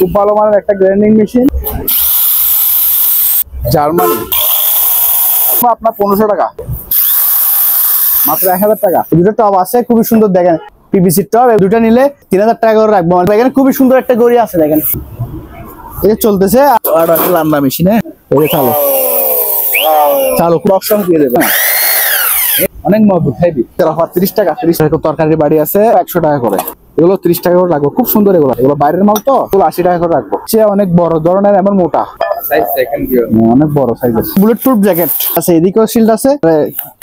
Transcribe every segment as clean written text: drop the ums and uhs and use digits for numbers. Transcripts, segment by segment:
খুব ভালো মানের একটা গ্রাইন্ডিং মেশিন, জার্মানি, আপনার 1500 টাকা, মাত্র 1000 টাকা। দুটো টপ আছে খুবই সুন্দর, দেখেন পিভিসি টপ, দুটো নিলে 3000 টাকা করে রাখবো। দেখেন খুবই সুন্দর একটা গড়ি আছে, দেখেন এটা চলতেছে। আর একটা লান্ডা মেশিন, এটা চালু চালু অপশন দিয়ে দেবে, অনেক মজবুত, হেভি। 30 টাকা, 30 টাকা। তরকারি বাড়ি আছে 100 টাকা করে, এগুলো 30 টাকা করে রাখবো। খুব সুন্দর এগুলো, এগুলো বাইরের মাল তো, 80 টাকা করে রাখবো। সে অনেক বড় ধরনের, এমন মোটা অনেক বড় সাইজের। বুলেট প্রুফ জ্যাকেট আছে, এদিকেও শিল্ড আছে,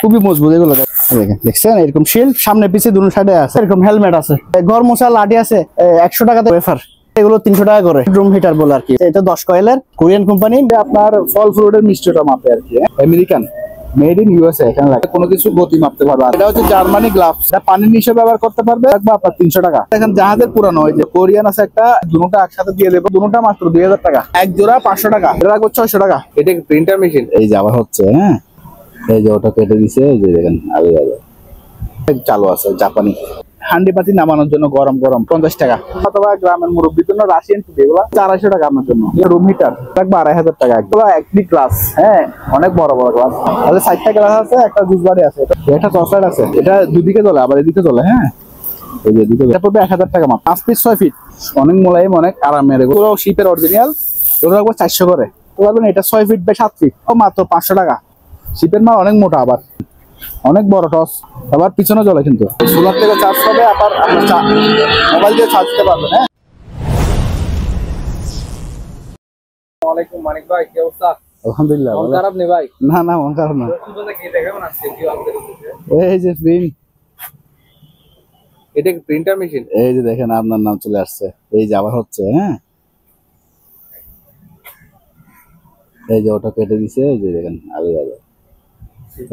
খুবই মজবুত এগুলো। দেখেন, দেখছেন এরকম শিল্ড সামনে পিছে দুটো সাইডে আছে। এরকম হেলমেট আছে, ঘর মোছা লাঠি আছে 100 টাকাতে ওয়েফার, এগুলো 300 টাকা করে। রুম হিটার বলে আর কি, এটা 10 কয়েলের, কোরিয়ান কোম্পানি। আপনার ফল ফ্রুটের মিষ্টিটা মাপে আর কি, আমেরিকান, মেড ইন ইউএসএ। এখানে লাগে কোনো কিছু গতি মাপতে পারবে। এটা হচ্ছে জার্মানি গ্লাভস, এটা পানির নিচে ব্যবহার করতে পারবে। আপনার 300 টাকা। এখন জাহাজের পুরানো, ওই যে কোরিয়ান আছে একটা, দুটোটা একসাথে দিয়ে দেবো, দুটোটা মাত্র 2000 টাকা। এক জোড়া 500 টাকা, এটা রাখবো 600 টাকা। এটা প্রিন্টার মেশিন, এই যে আবার হচ্ছে, হ্যাঁ এই যে ওটা কেটে দিছে, এই যে দেখেন আগে চালু আছে। জাপানি হান্ডি পাতি নামানোর জন্য, গরম গরম 50 টাকা। অথবা গ্রামের মুরব্বীর জন্য রাশিয়ান টুপি, এগুলো 400 টাকা আপনার জন্য। রুম হিটার রাখবো 2500 টাকা। এগুলো একটি গ্লাস, হ্যাঁ অনেক বড় বড় গ্লাস। তাহলে 60টা গ্লাস আছে, একটা জুস বাড়ি আছে, একটা চকলেট আছে। এটা দুদিকে চলে, আবার এদিকে চলে, হ্যাঁ এই যে এদিকে। এটা পড়বে 1000 টাকা মাত্র। 5 ফিট 6 ফিট, অনেক মোলায়েম, অনেক আরামের। এগুলো শিপের অরিজিনাল, ওটা রাখবো 400 করে। তো পারবেন এটা 6 ফিট বা 7 ফিট, মাত্র 500 টাকা। শিপের মাল অনেক মোটা, আবার অনেক বড় টস, আবার পিছনে চলে কিন্তু। সোলার থেকে চার্জ হবে, আবার আপনার মোবাইল দিয়ে চার্জ দিতে পারবেন। হ্যাঁ, আসসালামু আলাইকুম মানিক ভাই, কি অবস্থা? আলহামদুলিল্লাহ। মন খারাপ নেই ভাই? না না, মন খারাপ না। এই যে প্রিন্ট, এটা কি প্রিন্টার মেশিন? এই যে দেখেন আপনার নাম চলে আসছে, এই যে আবার হচ্ছে, হ্যাঁ এই যে ওটা কেটে দিছে, এই যে দেখেন আগে আগে।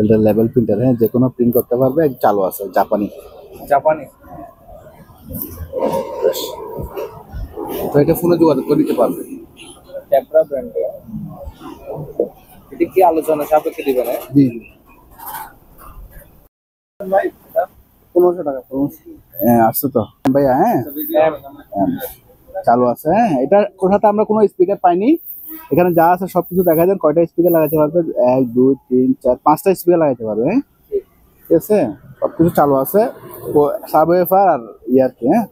এটা লেভেল প্রিন্টার, হ্যাঁ যে কোনো প্রিন্ট করতে পারবে। চালু আছে, জাপানি। জাপানি, তো এটা ফোনে যোগাযোগ করে দিতে পারবে। ট্যাপরা ব্র্যান্ড। এটা কি আলোচনা সাপেক্ষে দিবেন? জি জি। 1500 টাকা। হ্যাঁ আসছে তো ভাইয়া, হ্যাঁ চালু আছে। হ্যাঁ এটা কোথাতে আমরা কোনো স্পিকার পাইনি, এখানে যা আছে সবকিছু দেখা যায়। কয়টা স্পিকার লাগাতে পারবে? 1 2 3 4 5টা স্পিকার লাগাতে পারবে। হ্যাঁ ঠিক আছে, সবকিছু চালু আছে। সাবওয়েফার আর ইয়ার কি, হ্যাঁ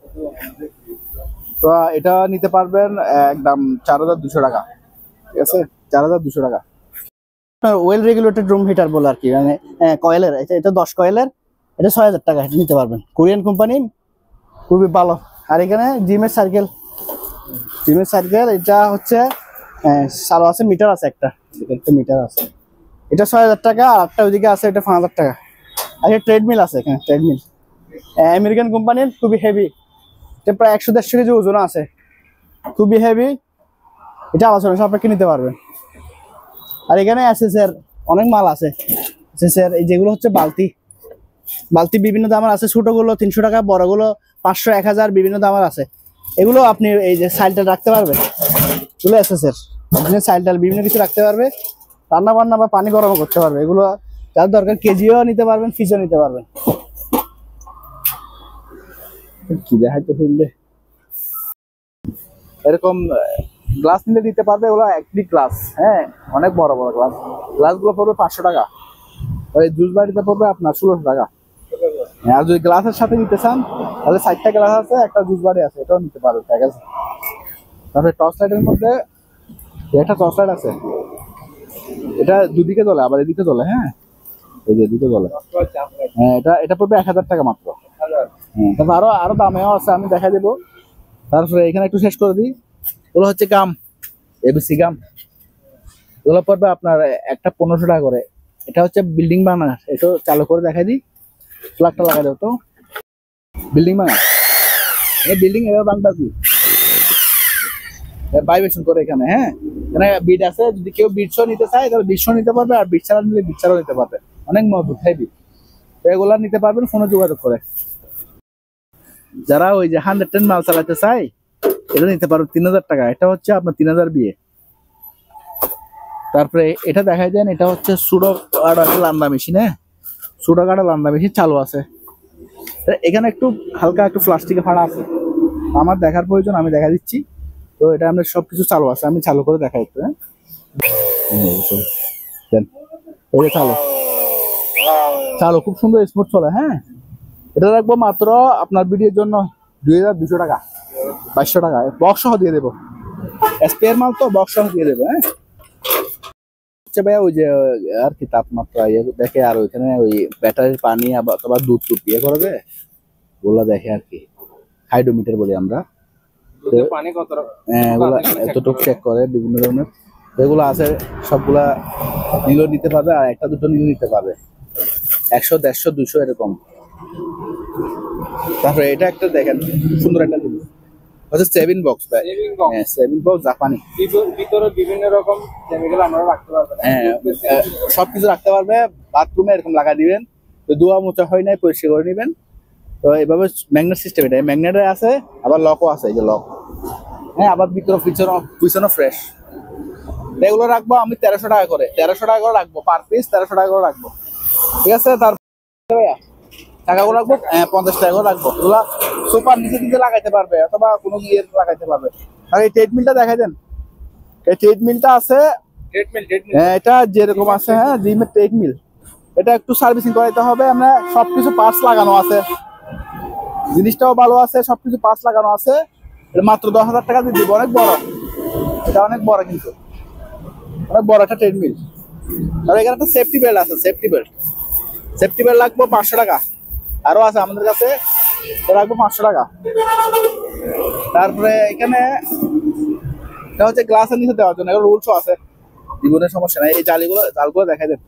তো এটা নিতে পারবেন একদম 4200 টাকা। ঠিক আছে, 4200 টাকা। ওয়েল রেগুলেটেড রুম হিটার বলে আর কি, মানে কয়েলের, এটা 10 কয়েলের, এটা 6000 টাকা। এটা নিতে পারবেন, কোরিয়ান কোম্পানি, খুবই ভালো। আর এখানে জিমের সার্কেল, এটা হচ্ছে চালু আছে, মিটার আছে, একটা মিটার আছে, এটা 6000 টাকা। আর একটা ওইদিকে আছে, এটা 5000 টাকা। আর এটা ট্রেডমিল আছে, এখানে ট্রেডমিল আমেরিকান কোম্পানির, খুবই হেভি। এটা প্রায় 100-150 কেজি ওজন আছে, খুবই হেভি। এটা আলোচনা সাপেক্ষে নিতে পারবেন। আর এখানে এসএসের অনেক মাল আছে। এসএসের এই যেগুলো হচ্ছে বালতি বিভিন্ন দামের আছে। ছোটগুলো 300 টাকা, বড়গুলো 500 1000 বিভিন্ন দামের আছে। এগুলো আপনি এই যে সাইলটা রাখতে পারবেন, এগুলো এসএসের সাইলটা বিভিন্ন কিছু রাখতে পারবে, রান্না বান্না বা পানি গরম করতে পারবে। এগুলো যার দরকার কেজিও নিতে পারবেন, পিসও নিতে পারবেন। কি দেখাইতে ফিরলে এরকম গ্লাস নিলে দিতে পারবে। ওগুলো একটি গ্লাস, হ্যাঁ অনেক বড় বড় গ্লাস। গ্লাসগুলো পড়বে 500 টাকা। ওই জুস বাড়িতে পড়বে আপনার 1600 টাকা। আর যদি গ্লাসের সাথে নিতে চান তাহলে 60টা গ্লাস আছে, একটা জুস বাড়ি আছে, এটাও নিতে পারবে। ঠিক আছে, তারপরে টর্চ লাইটের মধ্যে একটা টর্চ লাইট আছে, এটা দুদিকে চলে, আবার এদিকে চলে, হ্যাঁ এই যে এদিকে চলে। হ্যাঁ এটা পড়বে 1000 টাকা মাত্র। হ্যাঁ তারপর আরো দামেও আছে, আমি দেখা দেবো। তারপরে এখানে একটু শেষ করে দিই, এগুলো হচ্ছে গাম, এবিসি গাম। এগুলো পড়বে আপনার একটা 1500 টাকা করে। এটা হচ্ছে বিল্ডিং বানার, এটা চালু করে দেখাই দিই। প্লাগটা লাগাই দাও তো। বিল্ডিং বানার, এই বিল্ডিং এভাবে বাংলা কি ভাইব্রেশন করে এখানে। হ্যাঁ এখানে বিট আছে, যদি কেউ বিটসও নিতে চায় তাহলে বিটসও নিতে পারবে, আর বিট ছাড়া নিলে বিট ছাড়াও নিতে পারবে। অনেক মজবুত, হেভি। এগুলা নিতে পারবেন ফোনে যোগাযোগ করে। যারা ওই যে 110 মাল চালাতে চায় এটা নিতে পারবে 3000 টাকা। এটা হচ্ছে আপনার 3000 বিয়ে। তারপরে এটা দেখাই দেন, এটা হচ্ছে সুডো লান্দা মেশিন। হ্যাঁ সুডো লান্দা মেশিন চালু আছে। এখানে একটু হালকা একটু প্লাস্টিকে ফাড়া আছে, আমার দেখার প্রয়োজন, আমি দেখা দিচ্ছি। তো এটা আমরা সবকিছু চালু আছে, আমি চালু করে দেখাই একটু। হ্যাঁ দেন, এই যে চালু চালু খুব সুন্দর স্মুথ চলে। হ্যাঁ, এটা রাখবো মাত্র আপনার ভিডিওর জন্য 2200 টাকা, 2200 টাকা বক্স সহ দিয়ে দেবো। স্পেয়ার মাল তো বক্স সহ দিয়ে দেবো। হ্যাঁ আচ্ছা ভাইয়া, ওই যে আর কি তাপমাত্রা ইয়ে দেখে, আর ওইখানে ওই ব্যাটারির পানি অথবা দুধ টুধ ইয়ে করবে ওগুলা দেখে আর কি, হাইড্রোমিটার বলি আমরা। দুধের পানি কত হ্যাঁ, এগুলা এতটুকু চেক করে বিভিন্ন ধরনের, এগুলো আছে সবগুলা নিলেও নিতে পারবে, আর একটা দুটো নিলেও নিতে পারবে, 100 150 200 এরকম। তারপরে এটা একটা দেখেন সুন্দর একটা জিনিস হচ্ছে 7 বক্স ভাই। Saving box. হ্যাঁ 7 বক্স জাপানি। ভিতরে বিভিন্ন রকম কেমিক্যাল আমরা রাখতে পারবো। হ্যাঁ সবকিছু রাখতে পারবে, বাথরুমে এরকম লাগা দিবেন, তো ধোয়া মোচা হয় নাই পরিষ্কার করে নিবেন। তো এইভাবে ম্যাগনেট সিস্টেম, এটা ম্যাগনেটে আছে, আবার লকও আছে, এই যে লক। হ্যাঁ আবার ভিতরে পিছনে ফ্রেশ। এগুলো রাখবো আমি 1300 টাকা করে, 1300 টাকা করে রাখবো পার পিস, 1300 টাকা করে রাখবো। ঠিক আছে, তার টাকাগুলো রাখবো 50 টাকা করে রাখবো। এগুলা সুপার নিচে দিতে লাগাইতে পারবে, অথবা কোনো ইয়ে লাগাইতে পারবে। আর এই ট্রেডমিলটা দেখাই দেন, এই ট্রেডমিলটা আছে। ট্রিটমেন্ট হ্যাঁ এটা যেরকম আছে, হ্যাঁ জিমের ট্রেডমিল, এটা একটু সার্ভিসিং করাইতে হবে। আমরা সবকিছু পার্টস লাগানো আছে, জিনিসটাও ভালো আছে, সবকিছু পার্টস লাগানো আছে। এটা মাত্র 10,000 টাকা দিয়ে দিব। অনেক বড়, এটা অনেক বড়, কিন্তু অনেক বড় একটা ট্রেডমিল। আর এখানে একটা সেফটি বেল্ট আছে, সেফটি বেল্ট লাগবে 500 টাকা। আরো আছে আমাদের কাছে, তো রাখবো 500 টাকা। তারপরে এখানে এটা হচ্ছে গ্লাসের নিচে দেওয়ার জন্য, এগুলো রুলসও আছে, জীবনের সমস্যা নাই। এই জালগুলো দেখাই দেন,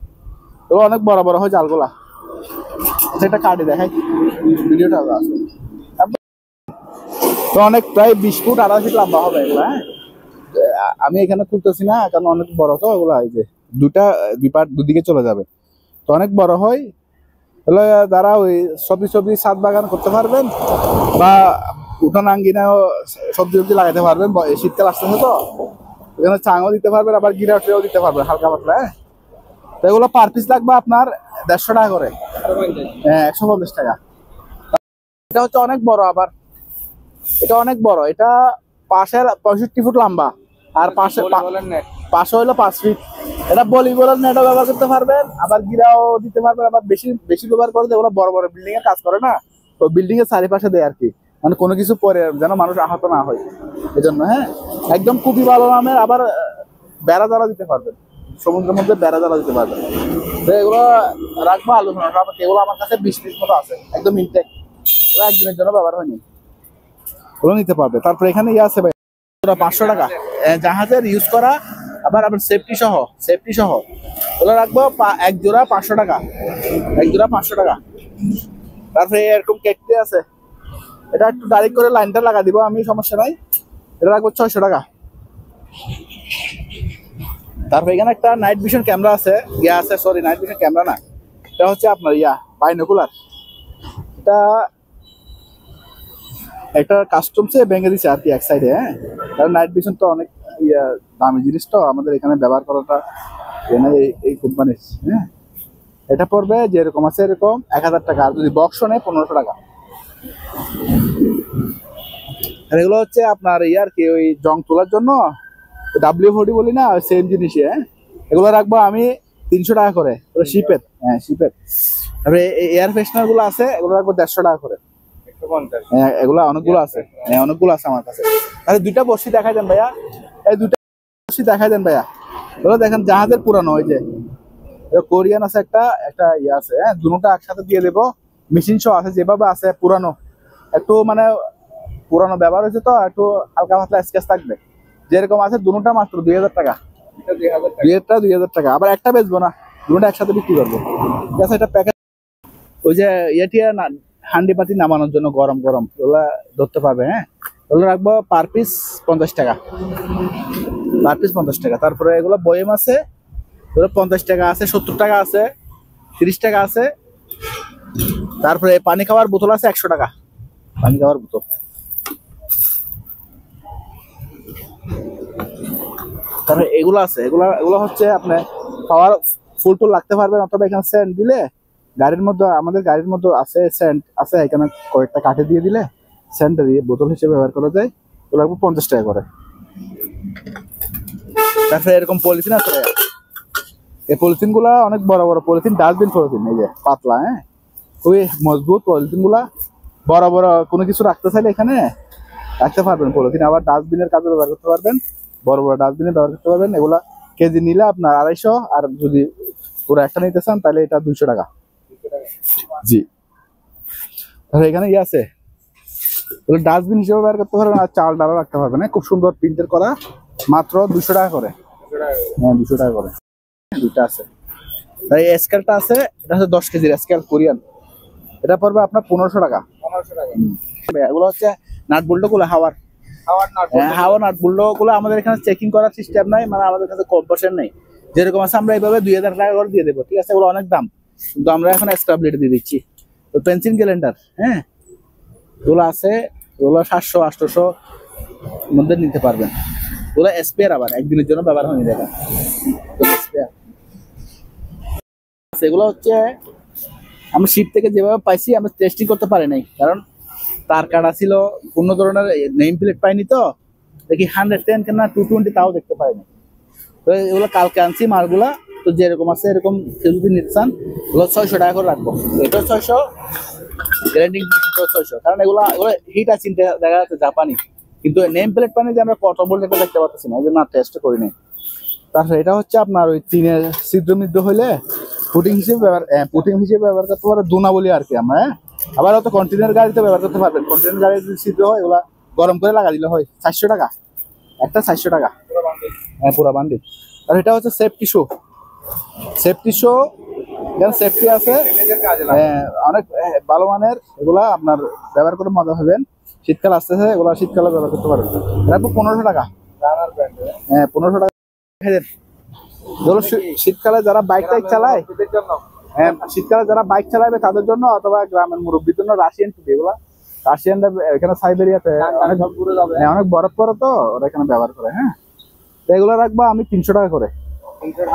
এগুলো অনেক বড় বড় হয় জালগুলা। একটা কার্ডে দেখাই, ভিডিওটা আছে। তো অনেক প্রায় 20 ফুট 28 ফিট লম্বা হবে এগুলা। হ্যাঁ আমি এখানে তুলতেছি না, কারণ অনেক বড় তো এগুলা, এই যে দুই পার্ট দুদিকে চলে যাবে, তো অনেক বড় হয়। তাহলে যারা ওই সবজি ছাদ বাগান করতে পারবেন, বা উঠান আঙ্গিনাও সবজি লাগাইতে পারবেন, শীতকাল আসতেছে তো এখানে চাঙও দিতে পারবেন, আবার গিরা ট্রেও দিতে পারবেন হালকা পাতলা। হ্যাঁ তো এগুলো পার পিস লাগবে আপনার 150 টাকা করে। হ্যাঁ 150 টাকা। এটা হচ্ছে অনেক বড়, আবার এটা অনেক বড়, এটা পাশের 65 ফুট লম্বা, আর পাশে হইলো 5 ফিট। এটা ভলিবলের নেটও ব্যবহার করতে পারবেন, আবার গিরাও দিতে পারবেন। আবার বেশি বেশি ব্যবহার করে এগুলো বড় বড় বিল্ডিং এ কাজ করে না, তো বিল্ডিং এর চারিপাশে দেয় আর কি, মানে কোনো কিছু পরে যেন মানুষ আহত না হয় এই জন্য। হ্যাঁ একদম খুবই ভালো নামের। আবার বেড়া জ্বালা দিতে পারবেন, সমুদ্রের মধ্যে বেড়া জ্বালা দিতে পারবেন। তো এগুলো রাখবো আলোচনা, এগুলো আমার কাছে 20 পিস মতো আছে, একদম ইনটেক, ওরা একদিনের জন্য ব্যবহার হয়নি, ওগুলো নিতে পারবে। তারপরে এখানে ইয়ে আছে ভাই 500 টাকা, জাহাজের ইউজ করা, আবার সেফটি সহ ওগুলো রাখবো এক জোড়া 500 টাকা, এক জোড়া 500 টাকা। তারপরে এরকম কেটে আছে, এটা একটু ডাইরেক্ট করে লাইনটা লাগা দিব আমি, সমস্যা নাই। এটা রাখবো 600 টাকা। তারপরে এখানে একটা নাইট ভিশন ক্যামেরা আছে, নাইট ভিশন ক্যামেরা না, এটা হচ্ছে আপনার বাইনোকুলার। এটা একটা কাস্টমসে ভেঙে দিচ্ছে আর কি এক সাইডে। হ্যাঁ কারণ নাইট ভিশন তো অনেক দামি জিনিস, তো আমাদের এখানে ব্যবহার করাটা এই কোম্পানির। হ্যাঁ এটা পড়বে যেরকম আছে এরকম 1000 টাকা, আর যদি বক্স নেয় 1500 টাকা। আর এগুলো হচ্ছে আপনার আর কি ওই জং তোলার জন্য WD-40 বলি না, সেম জিনিসই। হ্যাঁ এগুলো রাখবো আমি 300 টাকা করে, শিপের। হ্যাঁ শিপের। তারপরে এয়ার ফ্রেশনার গুলো আছে, এগুলো রাখবো 150 টাকা করে। হ্যাঁ এগুলা অনেকগুলো আছে, হ্যাঁ অনেকগুলো আছে আমার কাছে। তাহলে দুইটা বর্ষি দেখাই দেন ভাইয়া, এই দুইটা বর্ষি দেখাই দেন ভাইয়া। এগুলো দেখেন জাহাজের পুরানো, ওই যে কোরিয়ান আছে, একটা আছে। হ্যাঁ দুটোটা একসাথে দিয়ে দেবো, মেশিন সহ আছে, যেভাবে আছে পুরানো, একটু মানে পুরানো ব্যবহার হয়েছে তো, একটু হালকা পাতলা স্কেচ থাকবে। যেরকম আছে দুটোটা মাত্র 2000 টাকা, 2000 টাকা। আবার একটা বেচবো না, দুটোটা একসাথে বিক্রি করবো। ঠিক আছে, এটা প্যাকেট ওই যে হান্ডি পাতি নামানোর জন্য গরম ওগুলা ধরতে পারবে। হ্যাঁ ওগুলো রাখবো পার পিস 50 টাকা, পার পিস 50 টাকা। তারপরে এগুলো বয়েম আছে, 50 টাকা আছে, 70 টাকা আছে, 30 টাকা আছে। তারপরে পানি খাওয়ার বোতল আছে 100 টাকা, পানি খাওয়ার বোতল। তারপরে এগুলো আছে, এগুলো হচ্ছে আপনি খাওয়ার ফুল টুল লাগতে পারবেন, অথবা এখানে সেন্ট দিলে আমাদের গাড়ির মধ্যে আছে সেন্ট আছে, এখানে কয়েকটা কাঠে দিয়ে দিলে সেন্টটা দিয়ে বোতল হিসেবে ব্যবহার করা যায়। ওগুলো রাখবো 50 টাকা করে। তারপরে এরকম পলিথিন আছে, এই পলিথিন গুলা অনেক বড় বড় পলিথিন, ডাস্টবিন পলিথিন, এই যে পাতলা, হ্যাঁ খুবই মজবুত পলিথিন গুলা। বড় বড় কোনো কিছু রাখতে চাইলে এখানে রাখতে পারবেন পলিথিন। আবার ডাস্টবিনের কাজে ব্যবহার করতে পারবেন, বড় বড় ডাস্টবিনে ব্যবহার করতে পারবেন। এগুলা কেজি নিলে আপনার 250, আর যদি পুরো একটা নিতে চান তাহলে এটা 200 টাকা। জি, তাহলে এখানে ইয়ে আছে, ডাস্টবিন হিসেবে ব্যবহার করতে পারবেন, আর চাল ডালও রাখতে পারবেন। খুব সুন্দর প্রিন্টের করা, মাত্র 200 টাকা করে। হ্যাঁ 200 টাকা করে দুইটা আছে। তাই স্কেলটা আছে, এটা হচ্ছে 10 কেজির স্কেল কোরিয়ান, এটা পড়বে আপনার 1500 টাকা। 1500 টাকা। এগুলো হচ্ছে নাট বোল্ট গুলো, হাওয়ার নাট বোল্ট গুলো। আমাদের এখানে চেকিং করার সিস্টেম নাই, মানে আমাদের কাছে কম্পাসের নেই। যেরকম আছে আমরা এইভাবে 2000 টাকা করে দিয়ে দেবো, ঠিক আছে? এগুলো অনেক দাম, কিন্তু আমরা এখন স্ক্রাবলেট দিয়ে দিচ্ছি। তো পেন্সিল ক্যালেন্ডার, হ্যাঁ এগুলো আছে, এগুলো 700 800 মধ্যে নিতে পারবেন। ওগুলো স্পেয়ার, আবার একদিনের জন্য ব্যবহার হয়নি, দেখেন এগুলো হচ্ছে আমরা শিপ থেকে যেভাবে পাইছি, আমরা টেস্টিং করতে পারি নাই, কারণ তার কাটা ছিল, কোনো ধরনের নেম প্লেট পাইনি। তো দেখি 110 কেনা 220 তাও দেখতে পাইনি। তো এগুলো কালকে আনছি মালগুলা, তো যেরকম আছে এরকম কেউ যদি নিতে চান এগুলো 600 টাকা করে রাখবো। এটা 600, গ্যারান্টি 600, কারণ এগুলো হিট আছে, দেখা যাচ্ছে জাপানি, কিন্তু নেম প্লেট পানি যে আমরা কটন বলতে এটা দেখতে পাচ্ছি না, ওই জন্য টেস্ট করি নাই। তারপরে এটা হচ্ছে আপনার ওই টিনের ছিদ্র মিদ্র হইলে পুটিং হিসেবে ব্যবহার করতে পারে, দুনা বলি আর কি আমরা। আবার হয়তো কন্টেনার গাড়িতে ব্যবহার করতে পারবেন। কন্টেনার গাড়ি যদি ছিদ্র হয়, এগুলা গরম করে লাগা দিলে হয়। 400 টাকা একটা, 400 টাকা। হ্যাঁ পুরা বান্ডিল। আর এটা হচ্ছে সেফটি শো, এখানে সেফটি আছে, অনেক ভালো মানের। এগুলা আপনার ব্যবহার করে মজা হবেন। শীতকাল আসতেছে, এগুলা শীতকালে ব্যবহার করতে পারবেন। এটা 1500 টাকা। হ্যাঁ 1500 টাকা। শীতকালে যারা বাইক টাইক চালায়, হ্যাঁ শীতকালে যারা বাইক চালাবে তাদের জন্য, অথবা গ্রামের মুরব্বীর জন্য রাশিয়ান টুপি। এগুলা রাশিয়ানরা এখানে সাইবেরিয়াতে অনেক বরফ পড়ে, তো ওরা এখানে ব্যবহার করে। হ্যাঁ তো এগুলো রাখবো আমি 300 টাকা করে।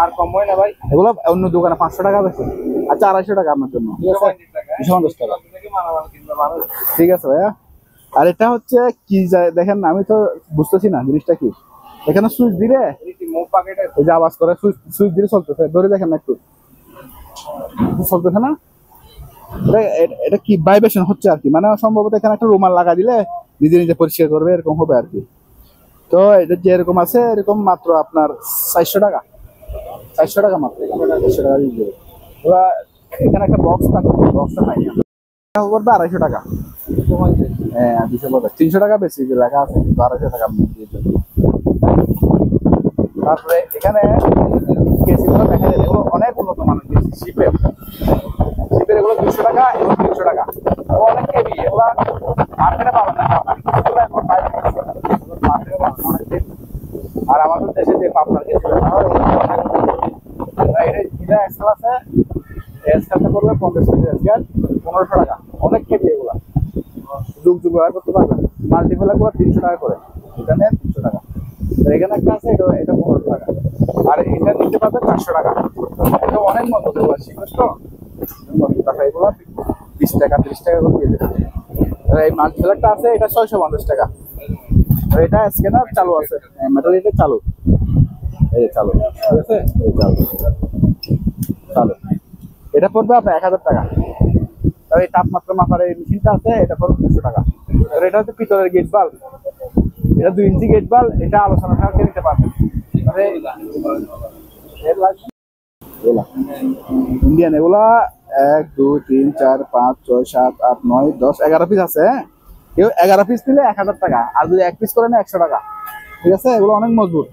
আর কম হয় না ভাই? এগুলো অন্য দোকানে 500 টাকা বেশি। আচ্ছা 250 টাকা আপনার জন্য, ঠিক আছে? 250 টাকা, ঠিক আছে ভাইয়া। আর এটা হচ্ছে কি দেখেন, আমি তো বুঝতেছি না জিনিসটা কি। এখানে সুইচ দিলে এই যে আওয়াজ করে, সুইচ দিলে চলতেছে, ধরে দেখেন না একটু, চলতেছে না? এটা কি ভাইব্রেশন হচ্ছে আর কি, মানে সম্ভবত এখানে একটা রুমাল লাগা দিলে নিজে নিজে পরিষ্কার করবে, এরকম হবে আর কি। তো এটা যেরকম আছে এরকম মাত্র আপনার 400 টাকা, 400 টাকা মাত্র। 400 টাকা দিয়ে দেবে। ওরা এখানে একটা বক্স থাকে, বক্সটা পাইনি আমরা, 250 টাকা। হ্যাঁ 250, 300 টাকা বেশি যে লেখা আছে, 250 টাকা আপনি দিয়ে দেবেন। তারপরে এখানে কেসিগুলো দেখা যায়, এগুলো অনেক উন্নত মানের কেসি, শিপের এগুলো 200 টাকা, এগুলো 300 টাকা। অনেক কেবি, এগুলো মার্কেটে পাবেন না, আর আমাদের দেশে যে পাবনার কেসি এটা এক্সেল আছে, এক্সেলটা করবে 50 কেজি এক্সেল, 1500 টাকা। অনেক কেবি, এগুলা যুগ ব্যবহার করতে পারবেন। মাল্টিপ্লার গুলো 300 টাকা করে, এটা নেন 300 টাকা। এখানে একটা আছে, এটা 1500 টাকা। আর এটা নিতে পারবে 400 টাকা। এটা অনেক মজবুত, এগুলো শিখেছ তো টাকা। এগুলো 20 টাকা 30 টাকা করে দিয়ে দেবে। এই মাল্টিপ্লারটা আছে, এটা 650 টাকা। এটা স্ক্যানার চালু আছে, মেটাল এটা চালু, এই চালু, ঠিক আছে? এই চালু, এটা পড়বে আপনার 1000 টাকা। তবে এই তাপমাত্রা মাপার এই মেশিনটা আছে, এটা পড়বে 200 টাকা। আর এটা হচ্ছে পিতলের গেট বাল্ব, এটা 2 ইঞ্চি গেট বাল্ব, এটা আলোচনা সাথে নিতে পারবেন। ইন্ডিয়ান এগুলা 1 2 3 4 5 6 7 8 9 10 11 পিস আছে। হ্যাঁ কেউ 11 পিস নিলে 1000 টাকা, আর যদি 1 পিস করে নেয় 100 টাকা, ঠিক আছে? এগুলো অনেক মজবুত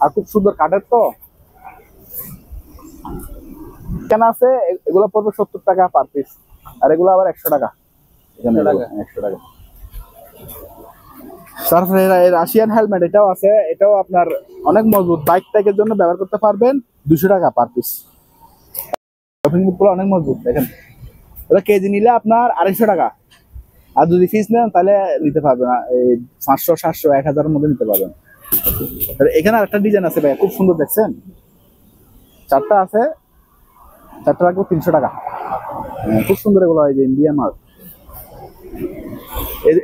আর খুব সুন্দর কাঠের। তো কেন আছে, এগুলো পড়বে 70 টাকা পার পিস, আর এগুলো আবার 100 টাকা। এখানে 100 টাকা। তারপরে রাশিয়ান হেলমেট, এটাও আছে, এটাও আপনার অনেক মজবুত, বাইক টাইকের জন্য ব্যবহার করতে পারবেন। 200 টাকা পার পিস। অনেক মজবুত, দেখেন ওটা কেজি নিলে আপনার 250 টাকা, আর যদি পিস নেন তাহলে নিতে পারবেন এই 500 700 1000 মধ্যে নিতে পারবেন। এখানে আরেকটা ডিজাইন আছে ভাই, খুব সুন্দর, দেখছেন? 4টা আছে, 4টা রাখবো 300 টাকা। খুব সুন্দর এগুলো, এই যে ইন্ডিয়ান মাল।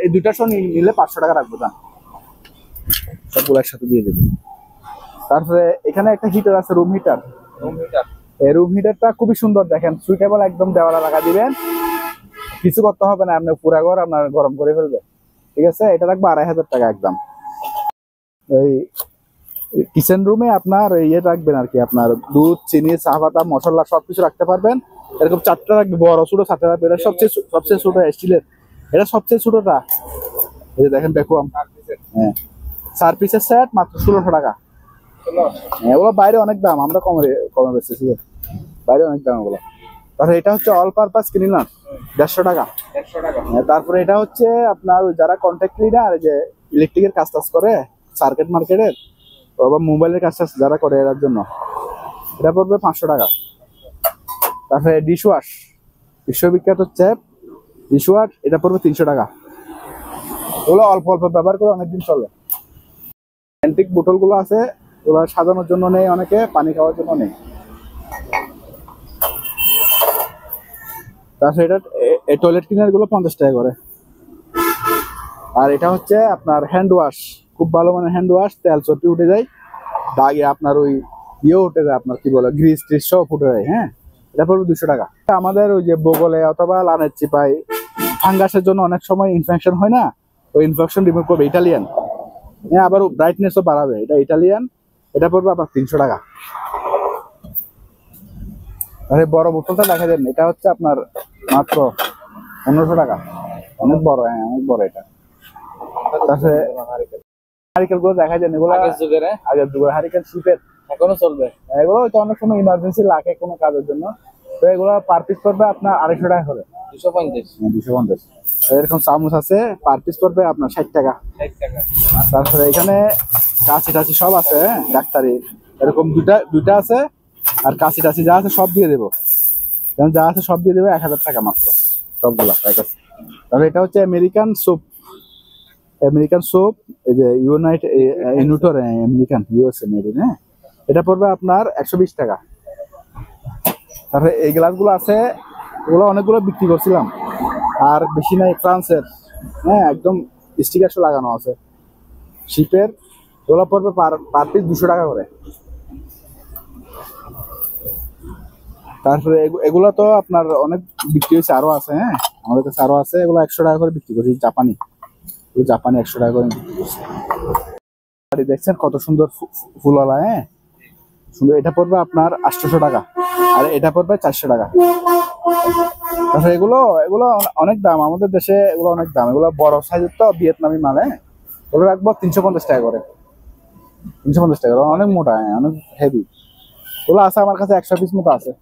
এই দুটার সঙ্গে নিলে 500 টাকা রাখবো, যান সবগুলো একসাথে দিয়ে দেবেন। তারপরে এখানে একটা হিটার আছে, রুম হিটার। Room heater. এই রুম হিটারটা খুবই সুন্দর, দেখেন সুইটেবল, একদম দেওয়ালে লাগা দিবেন, কিছু করতে হবে না, আপনি পুরা ঘর আপনার গরম করে ফেলবে। ঠিক আছে, এটা রাখবো 2500 টাকা একদম। এই কিচেন রুমে আপনার ইয়ে রাখবেন আর কি, আপনার দুধ, চিনি, চা পাতা, মশলা সবকিছু রাখতে পারবেন। এরকম 4টা রাখবে, বড় ছোট 4টা রাখবে। এটা সবচেয়ে ছোট স্টিলের, এটা সবচেয়ে ছোটটা। এই যে দেখেন ভ্যাকুয়াম, হ্যাঁ 4 পিসের সেট মাত্র 1600 টাকা। হ্যাঁ, ওগুলো বাইরে অনেক দাম, আমরা কমে বেচতেছি, বাইরে অনেক দাম ওগুলো। তারপরে এটা হচ্ছে অল পারপাস ক্লিনার, 150 টাকা। 150 টাকা। তারপরে এটা হচ্ছে আপনার যারা কন্ট্যাক্ট ক্লিনার, যে ইলেকট্রিকের কাজ করে, সার্কিট মার্কেটের বা মোবাইলের কাজ যারা করে, এর জন্য এটা পড়বে 500 টাকা। তারপরে ডিশ ওয়াশ, বিশ্ববিখ্যাত হচ্ছে ডিশ ওয়াশ, এটা পড়বে 300 টাকা। ওগুলো অল্প অল্প ব্যবহার করে অনেকদিন চলে। অ্যান্টিক বোতল গুলো আছে, ওগুলো সাজানোর জন্য নেই, অনেকে পানি খাওয়ার জন্য নেই। তারপরে এটা টয়লেট ক্লিনার গুলো 50 টাকা করে। আর এটা হচ্ছে আপনার হ্যান্ড ওয়াশ, খুব ভালো মানে হ্যান্ড ওয়াশ, তেল চর্বি উঠে যায়, দাগে আপনার ওই ইয়েও উঠে যায়, আপনার কি বলে গ্রিস ট্রিস সব উঠে যায়। হ্যাঁ, এটা পড়বে 200 টাকা। আমাদের ওই যে বগলে অথবা লানের চিপায় ফাঙ্গাসের জন্য অনেক সময় ইনফেকশন হয় না, ওই ইনফেকশন রিমুভ করবে ইটালিয়ান। হ্যাঁ, আবার ব্রাইটনেসও বাড়াবে, এটা ইটালিয়ান, এটা পড়বে আপনার 300 টাকা। আরে বড় বোতলটা দেখা দেন, এটা হচ্ছে আপনার মাত্র 1500 টাকা, অনেক বড়। হ্যাঁ, অনেক বড় এটা। তারপরে হারিকেল গুলো দেখা যায়, এগুলো আগের যুগের হারিকেল, শিপের, এখনো চলবে। এগুলো তো অনেক সময় ইমার্জেন্সি লাগে কোনো কাজের জন্য, তো এগুলো পার পিস পড়বে আপনার 250 টাকা করে। 250। 250। এরকম চামচ আছে, পার পিস পড়বে আপনার 60 টাকা। 60 টাকা। তারপরে এখানে কাঁচি টাচি সব আছে, ডাক্তারি এরকম দুইটা আছে, আর কাঁচি টাচি যা আছে সব দিয়ে দেবো, যা আছে সব দিয়ে দেবো 1000 টাকা মাত্র, সবগুলা এক আছে। তাহলে এটা হচ্ছে আমেরিকান সোপ, এই যে ইউনিটর আমেরিকান, ইউএসএ মেড ইন। হ্যাঁ, এটা পড়বে আপনার 120 টাকা। তারপরে এই গ্লাস গুলো আছে, ওগুলো অনেকগুলো বিক্রি করছিলাম, আর বেশি নাই, ফ্রান্সের। হ্যাঁ, একদম স্টিকার লাগানো আছে, শিপের। ওগুলো পড়বে পার পিস 200 টাকা করে। তারপরে এগুলো তো আপনার অনেক বিক্রি হয়েছে, আরো আছে। হ্যাঁ, আমাদের কাছে আরো আছে, এগুলো 100 টাকা করে বিক্রি করছি, জাপানি 100 টাকা করে বিক্রি করছি। দেখছেন কত সুন্দর ফুলওয়ালা, হ্যাঁ সুন্দর। এটা পড়বে আপনার 800 টাকা, আর এটা পড়বে 400 টাকা। তারপরে এগুলো অনেক দাম, আমাদের দেশে এগুলো অনেক দাম, এগুলো বড় সাইজের তো, ভিয়েতনামি মাল। হ্যাঁ, ওগুলো রাখবো 350 টাকা করে। 350 টাকা, অনেক মোটা, হ্যাঁ অনেক হেভি। ওগুলো আছে আমার কাছে 100 পিস মতো আছে।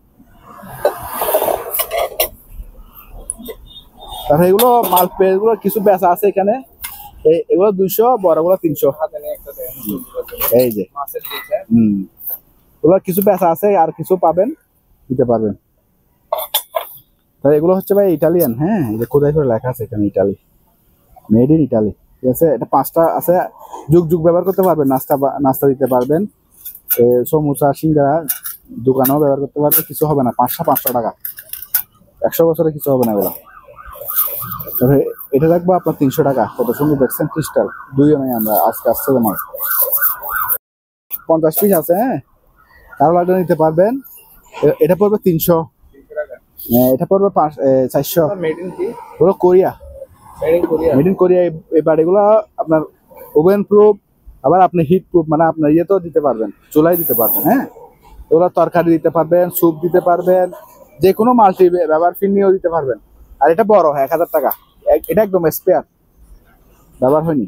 তারপরে এগুলো মাল এগুলো কিছু বেচা আছে এখানে, এগুলো 200, বড়গুলো 300। এই যে এগুলো কিছু বেচা আছে, আর কিছু পাবেন, দিতে পারবেন। তাহলে এগুলো হচ্ছে ভাই ইটালিয়ান। হ্যাঁ, এই যে খোদাই করে লেখা আছে এখানে, ইটালি, মেড ইন ইটালি। ঠিক আছে, এটা 5টা আছে, যুগ ব্যবহার করতে পারবেন, নাস্তা দিতে পারবেন, সমোসা সিঙ্গারা দোকানেও ব্যবহার করতে পারবেন, কিছু হবে না। 500 টাকা, 100 বছরে কিছু হবে না এগুলো। এটা রাখবো আপনার 300 টাকা। কত সুন্দর দেখছেন, ক্রিস্টাল, দুইও নেই আমরা, আজকে আসছে মাল 50 পিস আছে। হ্যাঁ, কারো লাগলে নিতে পারবেন। এটা পড়বে 300। এটা পড়বে 400। ওগুলো কোরিয়া, মেড ইন কোরিয়া। এবার এগুলো আপনার ওভেন প্রুফ, আবার আপনি হিট প্রুফ, মানে আপনার ইয়েতেও দিতে পারবেন, চুলায় দিতে পারবেন। হ্যাঁ, এগুলো তরকারি দিতে পারবেন, স্যুপ দিতে পারবেন, যে কোনো মাল্টি ব্যবহার ফিরনিও দিতে পারবেন। আর এটা বড় 1000 টাকা, এটা একদম স্পেয়ার, ব্যবহার হয়নি।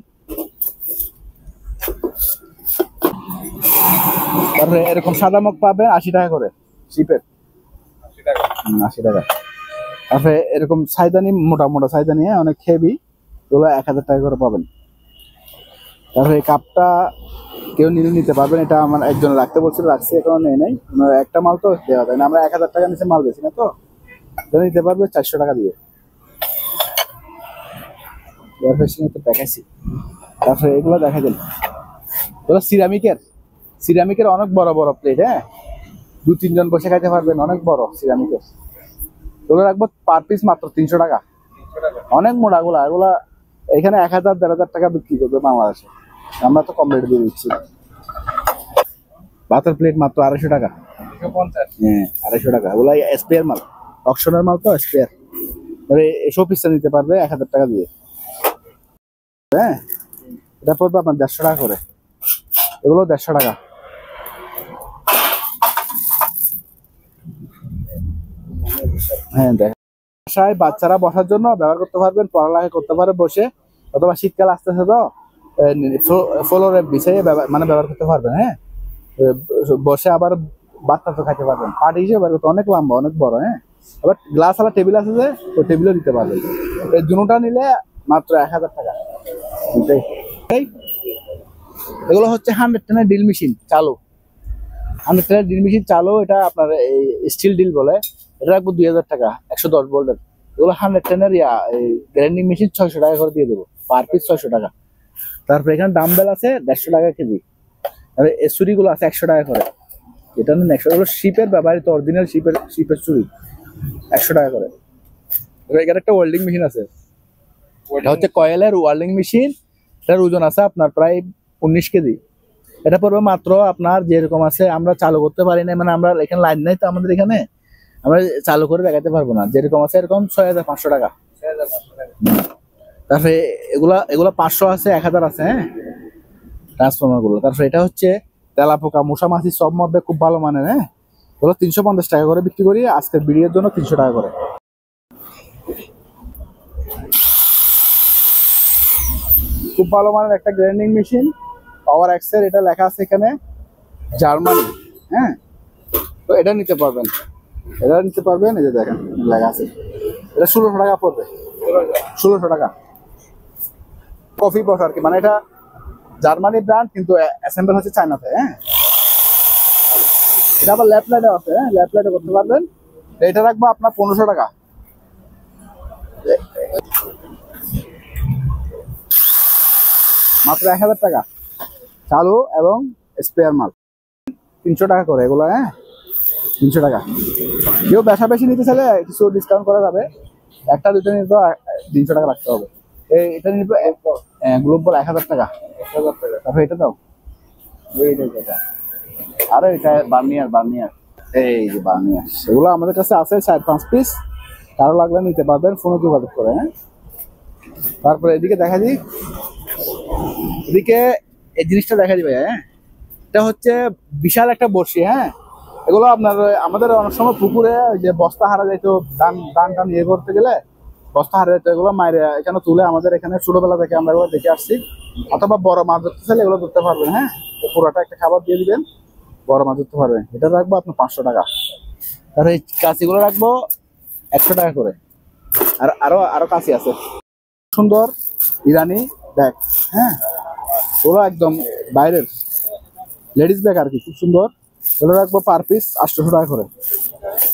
তারপরে এরকম সাদা মুখ পাবেন 80 টাকা করে, শিপের 80 টাকা। তারপরে এরকম সাইদানি, মোটা সাইদানি, অনেক হেভি, ওগুলো 1000 টাকা করে পাবেন। তারপরে এই কাপটা কেউ নিতে পারবেন, এটা আমার একজন রাখতে বলছিল, রাখছি, এখন নেই, একটা মাল তো দেওয়া যায় না, আমরা 1000 টাকা নিচে মাল বেশি না, তো নিতে পারবে 400 টাকা দিয়ে। তারপরে এগুলো দেখা যায়, এগুলো সিরামিকের অনেক বড় বড় প্লেট। হ্যাঁ, 2-3 জন বসে খাইতে পারবেন, অনেক বড় সিরামিকের। এগুলো রাখবো পার পিস মাত্র 300 টাকা। অনেক মোটা এগুলা এখানে 1000-1500 টাকা বিক্রি করবে বাংলাদেশে, আমরা তো কম রেট দিয়ে দিচ্ছি। ভাতের প্লেট মাত্র 250 টাকা। 250। হ্যাঁ 250 টাকা। ওগুলো স্পেয়ার মাল, অকশনের মাল তো স্পেয়ার। এসব পিসটা নিতে পারবে 1000 টাকা দিয়ে। হ্যাঁ এটা পড়বে আপনার 150 টাকা করে, এগুলো 150 টাকা। হ্যাঁ দেখ, বাসায় বাচ্চারা বসার জন্য ব্যবহার করতে পারবেন, পড়ালেখা করতে পারে বসে, অথবা শীতকাল আসতেছে তো ফ্লোরে বিছিয়ে মানে ব্যবহার করতে পারবেন। হ্যাঁ বসে আবার বাচ্চা তো খাইতে পারবেন, পাটি হিসেবে ব্যবহার করতে, অনেক লম্বা অনেক বড়। হ্যাঁ আবার গ্লাস আলা টেবিল আছে যে, তো টেবিলও দিতে পারবেন। এই দুটোটা নিলে মাত্র 1000 টাকা। এগুলো হচ্ছে 110 ড্রিল মেশিন চালু, 110 ড্রিল মেশিন চালু। এটা আপনার স্টিল ড্রিল বলে, এটা রাখবো 2000 টাকা, 110 ভোল্টের। এগুলো 110 গ্রাইন্ডিং মেশিন 600 টাকা করে দিয়ে দেবো, পার পিস 600 টাকা। তারপরে এখানে ডাম্বেল আছে 150 টাকা কেজি, আর এসুরি গুলো আছে 100 টাকা করে। এটা নেন 100, এগুলো শিপের ব্যবহৃত অরিজিনাল শিপের চুরি, 100 টাকা করে। এখানে একটা ওয়েল্ডিং মেশিন আছে, এটা হচ্ছে কয়েলের ওয়েল্ডিং মেশিন। এটার ওজন আছে আপনার প্রায় 19 কেজি। এটা পড়বে মাত্র আপনার যেরকম আছে, আমরা চালু করতে পারি না, মানে আমরা এখানে লাইন নাই তো আমাদের এখানে, আমরা চালু করে দেখাতে পারবো না। যেরকম আছে এরকম 6500 টাকা। 6500 টাকা। তারপরে এগুলা 500 আছে, 1000 আছে। হ্যাঁ ট্রান্সফরমার গুলো। তারপরে এটা হচ্ছে তেলাপোকা মশা মাছি সব মধ্যে খুব ভালো মানের। হ্যাঁ এগুলো 350 টাকা করে বিক্রি করি, আজকের ভিডিওর জন্য 300 টাকা করে। খুব ভালো মানের একটা গ্রাইন্ডিং মেশিন, পাওয়ার এক্সের, এটা লেখা আছে এখানে জার্মানি। হ্যাঁ তো এটা নিতে পারবেন, এটা নিতে পারবেন, এই যে দেখেন লেখা আছে। এটা 1600 টাকা পড়বে, 1600 টাকা। কফি বস আর কি, মানে এটা জার্মানি ব্র্যান্ড কিন্তু অ্যাসেম্বল হচ্ছে চায়নাতে। হ্যাঁ এটা আবার ল্যাপ লাইটে আছে। হ্যাঁ ল্যাপ লাইটে করতে পারবেন। এটা রাখবো আপনার 1500 টাকা। মাত্র 1000 টাকা চালু এবং স্পেয়ার মাল, 300 টাকা করে এগুলো। হ্যাঁ 300 টাকা। কেউ বেশা বেশি নিতে চাইলে কিছু ডিসকাউন্ট করা যাবে, একটা দুটো নিতে 300 টাকা রাখতে হবে। এটা নিতে গ্লোবাল 1000 টাকা। 1000 টাকা। তারপরে এটা দাও, এটা আরে এটা বার্নিয়ার, এই যে বার্নিয়ার, সেগুলো আমাদের কাছে আছে 4-5 পিস, কারো লাগলে নিতে পারবেন, ফোনে যোগাযোগ করে। হ্যাঁ তারপরে এদিকে দেখা দিই, এদিকে এই জিনিসটা দেখা দিবে। হ্যাঁ এটা হচ্ছে বিশাল একটা বড়শি। হ্যাঁ এগুলো আপনার আমাদের অনেক সময় পুকুরে যে বস্তা হারা যাইতো, ধান ইয়ে করতে গেলে বস্তা হারা যাইতো, এগুলো মায়ের এখানে তুলে আমাদের এখানে ছোটবেলা থেকে আমরা এগুলো দেখে আসছি। অথবা বড় মাছ ধরতে চাইলে এগুলো ধরতে পারবেন। হ্যাঁ পুরোটা একটা খাবার দিয়ে দিবেন, বড় মাছ ধরতে পারবেন। এটা রাখবো আপনার 500 টাকা। আর এই কাঁচিগুলো রাখবো 100 টাকা করে। আর আরো কাঁচি আছে সুন্দর ইরানি ব্যাগ। হ্যাঁ ওরা একদম বাইরের লেডিস ব্যাগ আর কি, খুব সুন্দর। ওগুলো রাখবো পার পিস 800 টাকা করে।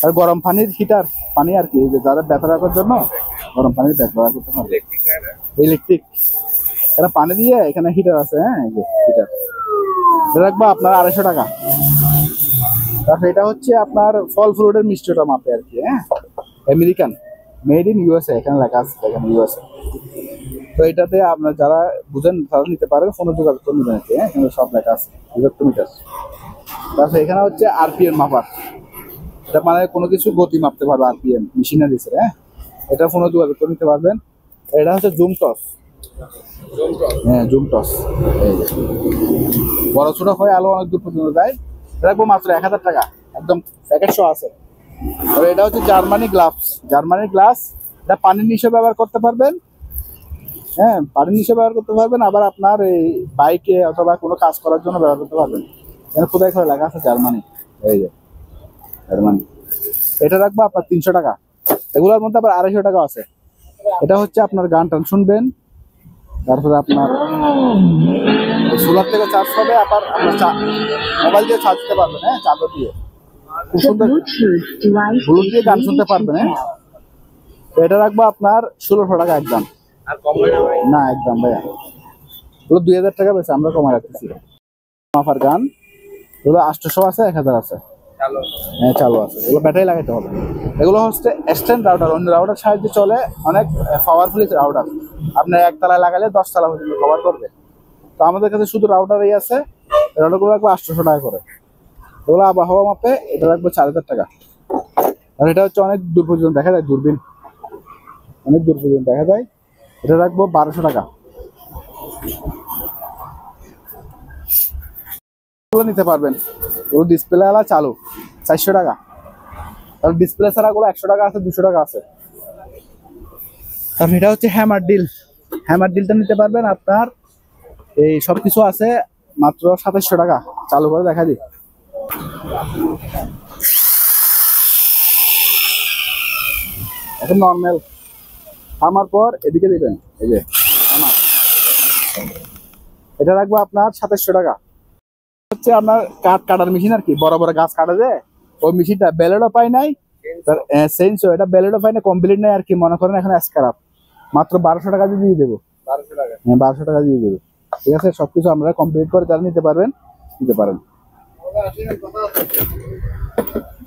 আর গরম পানির হিটার, পানি আর কি, যারা ব্যথা রাখার জন্য গরম পানির ব্যাগ ব্যবহার করতে পারবে। ইলেকট্রিক, এটা পানি দিয়ে এখানে হিটার আছে। হ্যাঁ এই যে হিটার, এটা রাখবো আপনার 250 টাকা। তারপর এটা হচ্ছে আপনার ফল ফ্রুটের মিষ্টিটা মাপে আর কি। হ্যাঁ আমেরিকান, মেড ইন ইউএসএ, এখানে লেখা আছে এখানে ইউএসএ। তো এটাতে আপনার যারা বুঝেন তারা নিতে পারেন, ফোনে যোগাযোগ করে নেবেন। হ্যাঁ এখানে সব লেখা আছে, মিটার। তারপর এখানে হচ্ছে আরপিএম মাপার, এটা মানে কোনো কিছু গতি মাপতে পারবে, আরপিএম মেশিনারিজ। হ্যাঁ এটা ফোনে যোগাযোগ করে নিতে পারবেন। এটা হচ্ছে জুম টস। হ্যাঁ জুম টস, বড় ছোট হয়, আলো অনেক দূর পর্যন্ত যায়। রাখবো মাত্র 1000 টাকা, একদম প্যাকেট সহ আছে। আর এটা হচ্ছে জার্মানির গ্লাস, এটা পানির নিচে ব্যবহার করতে পারবেন। হ্যাঁ পানির নিচে ব্যবহার করতে পারবেন, আবার আপনার এই বাইকে অথবা কোনো কাজ করার জন্য ব্যবহার করতে পারবেন। এখানে খোদাই করে লেখা আছে জার্মানি, এই যে জার্মানি। এটা রাখবো আপনার 300 টাকা। এগুলোর মধ্যে আবার 250 টাকা আছে। এটা হচ্ছে আপনার গান টান শুনবেন, তারপরে আপনার সোলার থেকে চার্জ হবে, আবার আপনার মোবাইল দিয়ে চার্জ দিতে পারবেন। হ্যাঁ চার্জার দিয়ে খুব সুন্দর ব্লুটুথ দিয়ে গান শুনতে পারবেন। হ্যাঁ তো এটা রাখবো আপনার 1600 টাকা একদম। আর কম হয় না ভাই? না একদম ভাইয়া, এগুলো 2000 টাকা বেশি, আমরা কমায় রাখতেছি। মাফার গান এগুলো 800 আছে, 1000 আছে। হ্যাঁ চালু আছে, এগুলো ব্যাটারি লাগাইতে হবে। এগুলো হচ্ছে এক্সটেন্ড রাউটার, অন্য রাউটার সাহায্যে চলে, অনেক পাওয়ারফুল রাউটার। আপনার একতলায় লাগালে 10 তলা পর্যন্ত কভার করবে। তো আমাদের কাছে শুধু রাউটারই আছে, রাউটারগুলো রাখবো 800 টাকা করে। এগুলো আবহাওয়া মাপে এটা রাখবো 4000 টাকা। আর এটা হচ্ছে অনেক দূর পর্যন্ত দেখা যায়, দূরবীন অনেক দূর পর্যন্ত দেখা যায়, এটা রাখবো 1200 টাকা। নিতে পারবেন, ওগুলো ডিসপ্লে আলা চালু 400 টাকা। তাহলে ডিসপ্লে ছাড়া গুলো 100 টাকা আছে, 200 টাকা আছে। তারপর এটা হচ্ছে হ্যামার ডিল। হ্যামার ডিলটা নিতে পারবেন আপনার এই সবকিছু আছে মাত্র 2700 টাকা। চালু করে দেখা দিই। এখন নর্মাল আমার পর এদিকে দিবেন, এই যে আমার এটা রাখবো আপনার 2700 টাকা। হচ্ছে আপনার কাঠ কাটার মেশিন আর কি, বড় বড় গাছ কাটা যায় ওই মেশিনটা, ব্লেডও পাই নাই, সেন্সও এটা ব্লেডও পাই না, কমপ্লিট নাই আর কি, মনে করেন এখন খারাপ, মাত্র 1200 টাকা দিয়ে দেবো। 1200 টাকা? হ্যাঁ 1200 টাকা দিয়ে দেবো। ঠিক আছে, সবকিছু আমরা কমপ্লিট করে যারা নিতে পারবেন নিতে পারেন।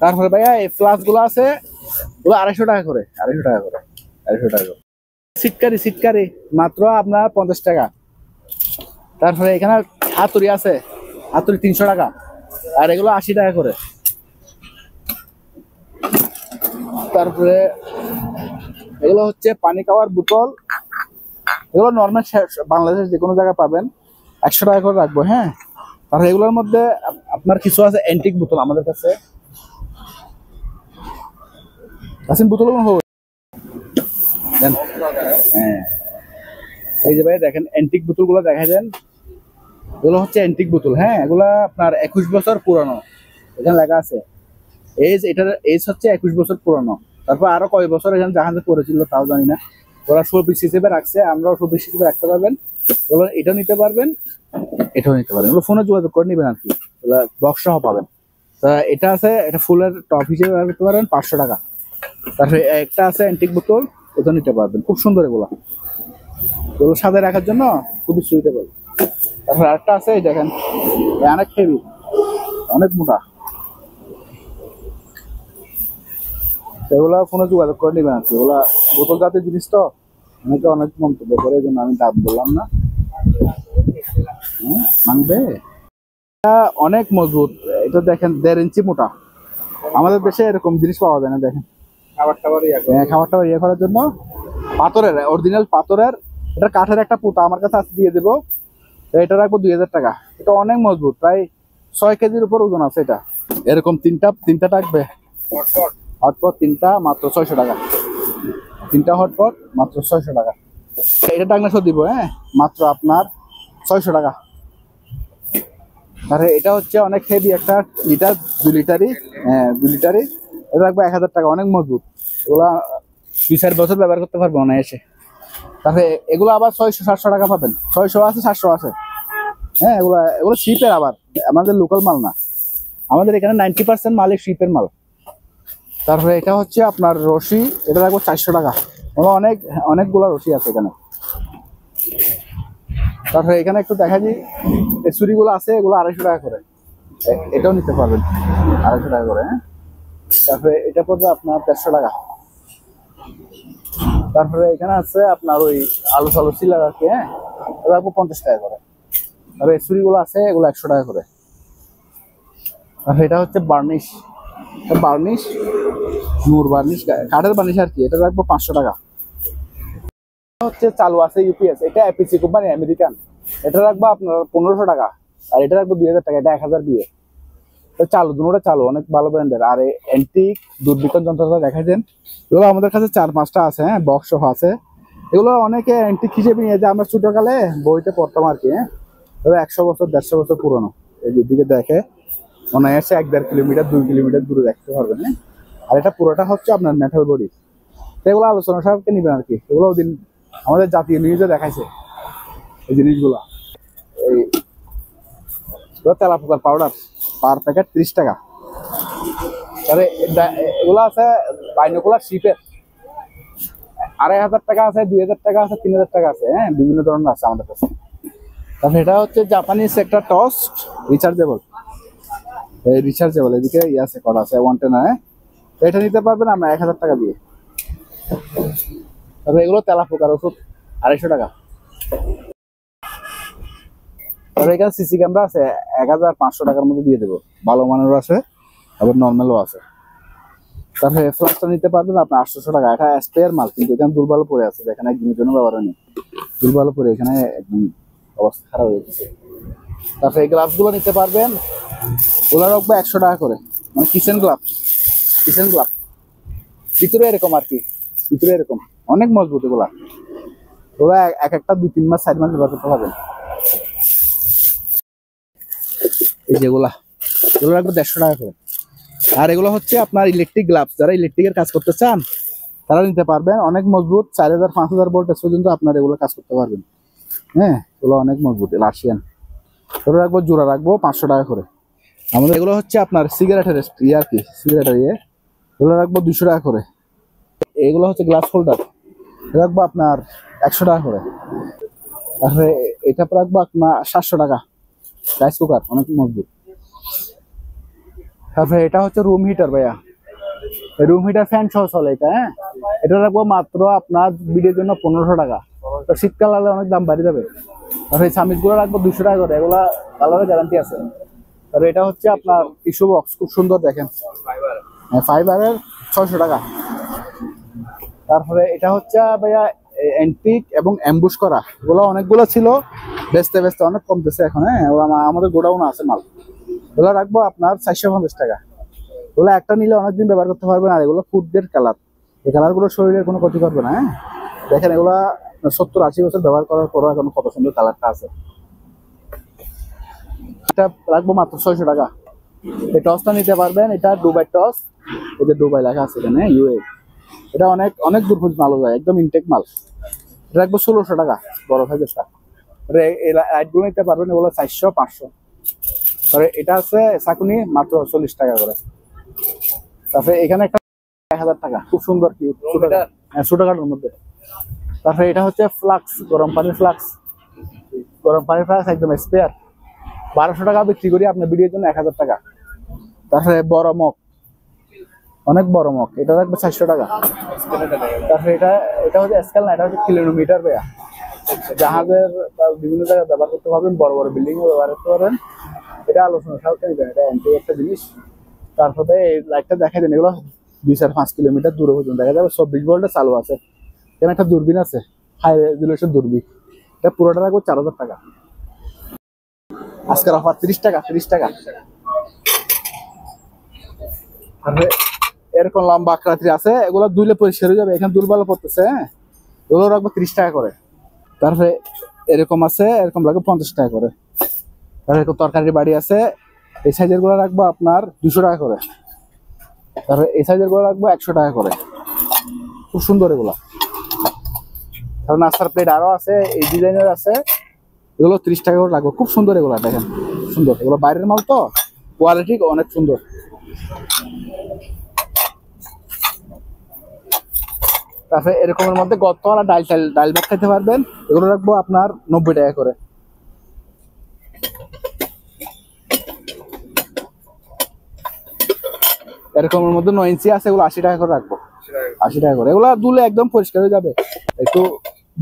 তারপরে ভাইয়া এই ফ্লাস গুলো আছে, ওগুলো 250 টাকা করে, 250 টাকা করে, 250 টাকা করে। সিটকারি সিটকারি মাত্র আপনার 50 টাকা। তারপরে এখানে হাতুড়ি আছে, হাতুড়ি 300 টাকা, আর এগুলো 80 টাকা করে। তারপরে এগুলো হচ্ছে পানি খাওয়ার বোতল, এগুলো নর্মাল বাংলাদেশের যে কোনো জায়গায় পাবেন, 100 টাকা করে রাখবো। হ্যাঁ, তারপরে এগুলোর মধ্যে আপনার কিছু আছে অ্যান্টিক বোতল আমাদের কাছে। বোতল হ্যাঁ, এই যে ভাই দেখেন অ্যান্টিক বোতল গুলো দেখা যান, এগুলো হচ্ছে অ্যান্টিক বোতল। হ্যাঁ, এগুলা আপনার 21 বছর পুরানো, এখানে লেখা আছে এজ, এটার এজ হচ্ছে 21 বছর পুরানো। তারপর আরো কয় বছর এখানে জাহাজে পড়েছিল তাও জানি না, ওরা শোপিস হিসেবে রাখছে, আমরাও শোপিস হিসেবে রাখতে পারবেন। এগুলো এটা নিতে পারবেন, এটাও নিতে পারেন, এগুলো ফোনে যোগাযোগ করে নেবেন আর কি, বক্স সহ পাবেন। তা এটা আছে, এটা ফুলের টপ হিসেবে ব্যবহার করতে পারেন 500 টাকা। তারপরে একটা আছে অ্যান্টিক বোতল, এটা নিতে পারবেন, খুব সুন্দর এগুলো, এগুলো সাজায় রাখার জন্য খুবই সুইটেবল। তারপরে আরেকটা আছে, এই দেখেন অনেক হেভি, অনেক মোটা, এগুলা ফোনে যোগাযোগ করে নেবেন আর কি। এগুলা বোতল জাতীয় জিনিস তো, অনেকে অনেক মন্তব্য করে, এই জন্য আমি দাম বললাম না। মানবে, অনেক মজবুত, এটা দেখেন 1.5 ইঞ্চি মোটা। আমাদের দেশে এরকম জিনিস পাওয়া যায় না, দেখেন খাবার টাবার ইয়ে করার জন্য, পাথরের, অরিজিনাল পাথরের, এটা কাঠের একটা পুতা আমার কাছে আছে, দিয়ে দেবো। এটা রাখবো 2000 টাকা। এটা অনেক মজবুত, প্রায় 6 কেজির উপর ওজন আছে এটা। এরকম তিনটা থাকবে হটপট, তিনটা মাত্র 600 টাকা, তিনটা হটপট মাত্র 600 টাকা। এটা টাকনা সব দিব, হ্যাঁ মাত্র আপনার 600 টাকা। আরে এটা হচ্ছে অনেক হেভি একটা লিটার, 2 লিটারই, হ্যাঁ 2 লিটারই, এটা রাখবো 1000 টাকা, অনেক মজবুত। এগুলা 2-4 বছর ব্যবহার করতে পারবো অনায়াসে। তারপরে এগুলো আবার 600-700 টাকা পাবেন, 600 আছে, 700 আছে। হ্যাঁ, এগুলো শিপের, আবার আমাদের লোকাল মাল না, আমাদের এখানে 90% মালই শিপের মাল। তারপরে এটা হচ্ছে আপনার রশি, এটা রাখবো 400 টাকা। অনেকগুলো রশি আছে এখানে। তারপরে এখানে একটু দেখা যায় এই চুরিগুলো আছে, এগুলো 250 টাকা করে, এটাও নিতে পারবেন 250 টাকা করে। হ্যাঁ, তারপরে এটা পড়বে আপনার 150 টাকা। তারপরে এখানে আছে আপনার ওই আলু সালু সিলার আর কি, হ্যাঁ এটা রাখবো 50 টাকা করে। তারপরে এই চুরিগুলো আছে, এগুলো 100 টাকা করে। তারপরে এটা হচ্ছে বার্নিশ, নূর বার্নিশ, কাঠের বার্নিশ আর কি, এটা রাখবো 500 টাকা। হচ্ছে চালু আছে ইউপিএস, এটা এপিসি কোম্পানি আমেরিকান, এটা রাখবো আপনার 1500 টাকা। আর এটা রাখবো 2000 টাকা, এটা 1000 দিয়ে। চালু, দুটোটা চালু, অনেক ভালো ব্র্যান্ডের। আর অ্যান্টিক দূরবীক্ষণ যন্ত্রটা দেখাইছেন, এগুলো আমাদের কাছে 4-5টা আছে, হ্যাঁ বক্স সহ আছে। এগুলো অনেকে অ্যান্টিক হিসেবে নিয়ে যায়, আমরা ছোটকালে বইতে পড়তাম আর কি। হ্যাঁ, 100 বছর 150 বছর পুরনো। এই দিকে দেখে অনায়াসে 1-1.5 কিলোমিটার 2 কিলোমিটার দূরে দেখতে পারবেন। হ্যাঁ, আর এটা পুরোটা হচ্ছে আপনার মেটাল বডি। এগুলো আলোচনা সাপেক্ষে নিবেন আর কি। এগুলো দিন আমাদের জাতীয় নিউজে দেখাইছে এই জিনিসগুলো। এই তেলাপোকার পাউডার পার প্যাকেট 30 টাকা। তাহলে এগুলো আছে বাইনোকুলার শিপের, 2500 টাকা আছে, 2000 টাকা আছে, 3000 টাকা আছে। হ্যাঁ, বিভিন্ন ধরনের আছে আমাদের কাছে। তারপরে এটা হচ্ছে জাপানিজ একটা টস, রিচার্জেবল, এদিকে আছে করা আছে 110। হ্যাঁ, এটা নিতে পারবেন আমরা 1000 টাকা দিয়ে। তারপরে এগুলো তেলাপোকার ওষুধ 250 টাকা। আর এখানে সিসি ক্যামেরা আছে 1500 টাকার মধ্যে দিয়ে দেবো, ভালো মানেরও আছে আবার নর্মালও আছে। তারপরে ফ্লাক্সটা নিতে পারবেন আপনার 800 টাকা। এটা স্পেয়ার মাল, কিন্তু এখানে দুর্বল পড়ে আছে, এখানে একদিনের জন্য ব্যবহার হয়নি, দুর্বল পড়ে এখানে একদম অবস্থা খারাপ হয়ে গেছে। তারপরে এই গ্লাভস গুলো নিতে পারবেন, ওগুলো রাখবো 100 টাকা করে, মানে কিচেন গ্লাভ, কিচেন গ্লাভ ভিতরে এরকম আর কি, ভিতরে এরকম অনেক মজবুত এগুলা, ওরা এক একটা 2-3 মাস 4 মাস ব্যবহার করতে পারবেন। এই যেগুলা এগুলো রাখবো 150 টাকা করে। আর এগুলো হচ্ছে আপনার ইলেকট্রিক গ্লাভস, যারা ইলেকট্রিকের কাজ করতে চান তারা নিতে পারবেন, অনেক মজবুত, 4000-5000 ভোল্টেজ পর্যন্ত আপনার এগুলো কাজ করতে পারবেন। হ্যাঁ, এগুলো অনেক মজবুত, রাশিয়ান। এগুলো রাখবো, জোড়া রাখবো 500 টাকা করে। আমাদের এগুলো হচ্ছে আপনার সিগারেটের ইয়ে আর কি, সিগারেটের ইয়ে, এগুলো রাখবো 200 টাকা করে। এগুলো হচ্ছে গ্লাস হোল্ডার, রাখবো আপনার 100 টাকা করে। তারপরে এটা রাখবো আপনার 700 টাকা, রাইস কুকার অনেক মজবুত। তারপরে এটা হচ্ছে রুম হিটার ভাইয়া, রুম হিটার ফ্যান সহ চলে এটা। হ্যাঁ, এটা রাখবো মাত্র আপনার বিডের জন্য 1500 টাকা। তো শীতকাল হলে অনেক দাম বাড়ি যাবে। তারপরে এই চামিচগুলো রাখবো 200 টাকা করে, এগুলা কালারের গ্যারান্টি আছে। আর এটা হচ্ছে আপনার টিস্যু বক্স, খুব সুন্দর দেখেন, ফাইবারের 600 টাকা। তারপরে এটা হচ্ছে ভাইয়া অ্যান্টিক এবং অ্যাম্বুশ করা, এগুলো অনেকগুলো ছিল, বেচতে বেচতে অনেক কমতেছে এখন। হ্যাঁ, আমাদের গোডাউন আছে মাল, এগুলো রাখবো আপনার 450 টাকা। এগুলো একটা নিলে অনেকদিন ব্যবহার করতে পারবেন। আর এগুলো ফুডের কালার, এই কালার গুলো শরীরের কোনো ক্ষতি করবে না। হ্যাঁ, দেখেন এগুলা 70-80 বছর ব্যবহার করার পরও এখন কত সুন্দর কালারটা আছে। এটা রাখবো মাত্র 600 টাকা। এই টসটা নিতে পারবেন, এটা দুবাই টস, এই যে দুবাই লেখা আছে এখানে ইউএ, এটা অনেক অনেক দূর পর্যন্ত মাল যায়, একদম ইনটেক মাল। এটা রাখবো 1600 টাকা, বড় সাইজেরটা। এই লাইটগুলো নিতে পারবেন, এগুলো 400-500। তারপরে এটা আছে সাকুনি, মাত্র 40 টাকা করে। তারপরে এখানে একটা 1000 টাকা, খুব সুন্দর কি ছোট কাটার মধ্যে। তারপরে এটা হচ্ছে ফ্লাক্স, গরম পানির ফ্লাক্স, গরম পানির ফ্লাক্স একদম স্পেয়ার, 1200 টাকা বিক্রি করি, আপনার ভিডিওর জন্য 1000 টাকা। তারপরে বড় মগ, অনেক বড় মগ, এটা রাখবে 400 টাকা। তারপরে এটা হচ্ছে স্কেল না, এটা হচ্ছে কিলোমিটার ভাইয়া, জাহাজের বিভিন্ন জায়গায় ব্যবহার করতে পারবেন, বড় বড় বিল্ডিং এ ব্যবহার করতে পারেন। এটা আলোচনা সাপেক্ষে নিবেন, এটা অ্যান্টিক একটা জিনিস। তারপরে এই লাইটটা দেখাই দেন, এগুলো 2-4-5 কিলোমিটার দূরে পর্যন্ত দেখা যাবে, 24 ভোল্টে চালু আছে। এখানে একটা দূরবীন আছে, হাই রেজুলেশন দূরবীন, এটা পুরোটা রাখবো 4000 টাকা। আজকের অফার 30 টাকা, 30 টাকা। তারপরে এরকম লম্বা আকৃতি আছে, এগুলো দুইলে পরিষ্কার হয়ে যাবে, এখানে দুর্বল পড়তেছে। হ্যাঁ, এগুলো রাখবো 30 টাকা করে। তারপরে এরকম আছে, এরকম লাগবে 50 টাকা করে। তারপরে তরকারির বাড়ি আছে, এই সাইজের গুলো রাখবো আপনার 200 টাকা করে। তারপরে এই সাইজের গুলো রাখবো 100 টাকা করে, খুব সুন্দর এগুলো। তারপর নাস্তার প্লেট আরো আছে, এই ডিজাইনের আছে, এগুলো 30 টাকা করে রাখবো, খুব সুন্দর এগুলো, দেখেন সুন্দর, এগুলো বাইরের মাল তো, কোয়ালিটি অনেক সুন্দর। তারপরে এরকমের মধ্যে গতওয়ালা ডাল ভাত খেতে পারবেন, এগুলো রাখবো আপনার 90 টাকা করে। এরকমের মধ্যে 9 ইঞ্চি আছে, এগুলো 80 টাকা করে রাখবো, 80 টাকা করে। এগুলো দুলে একদম পরিষ্কার হয়ে যাবে, একটু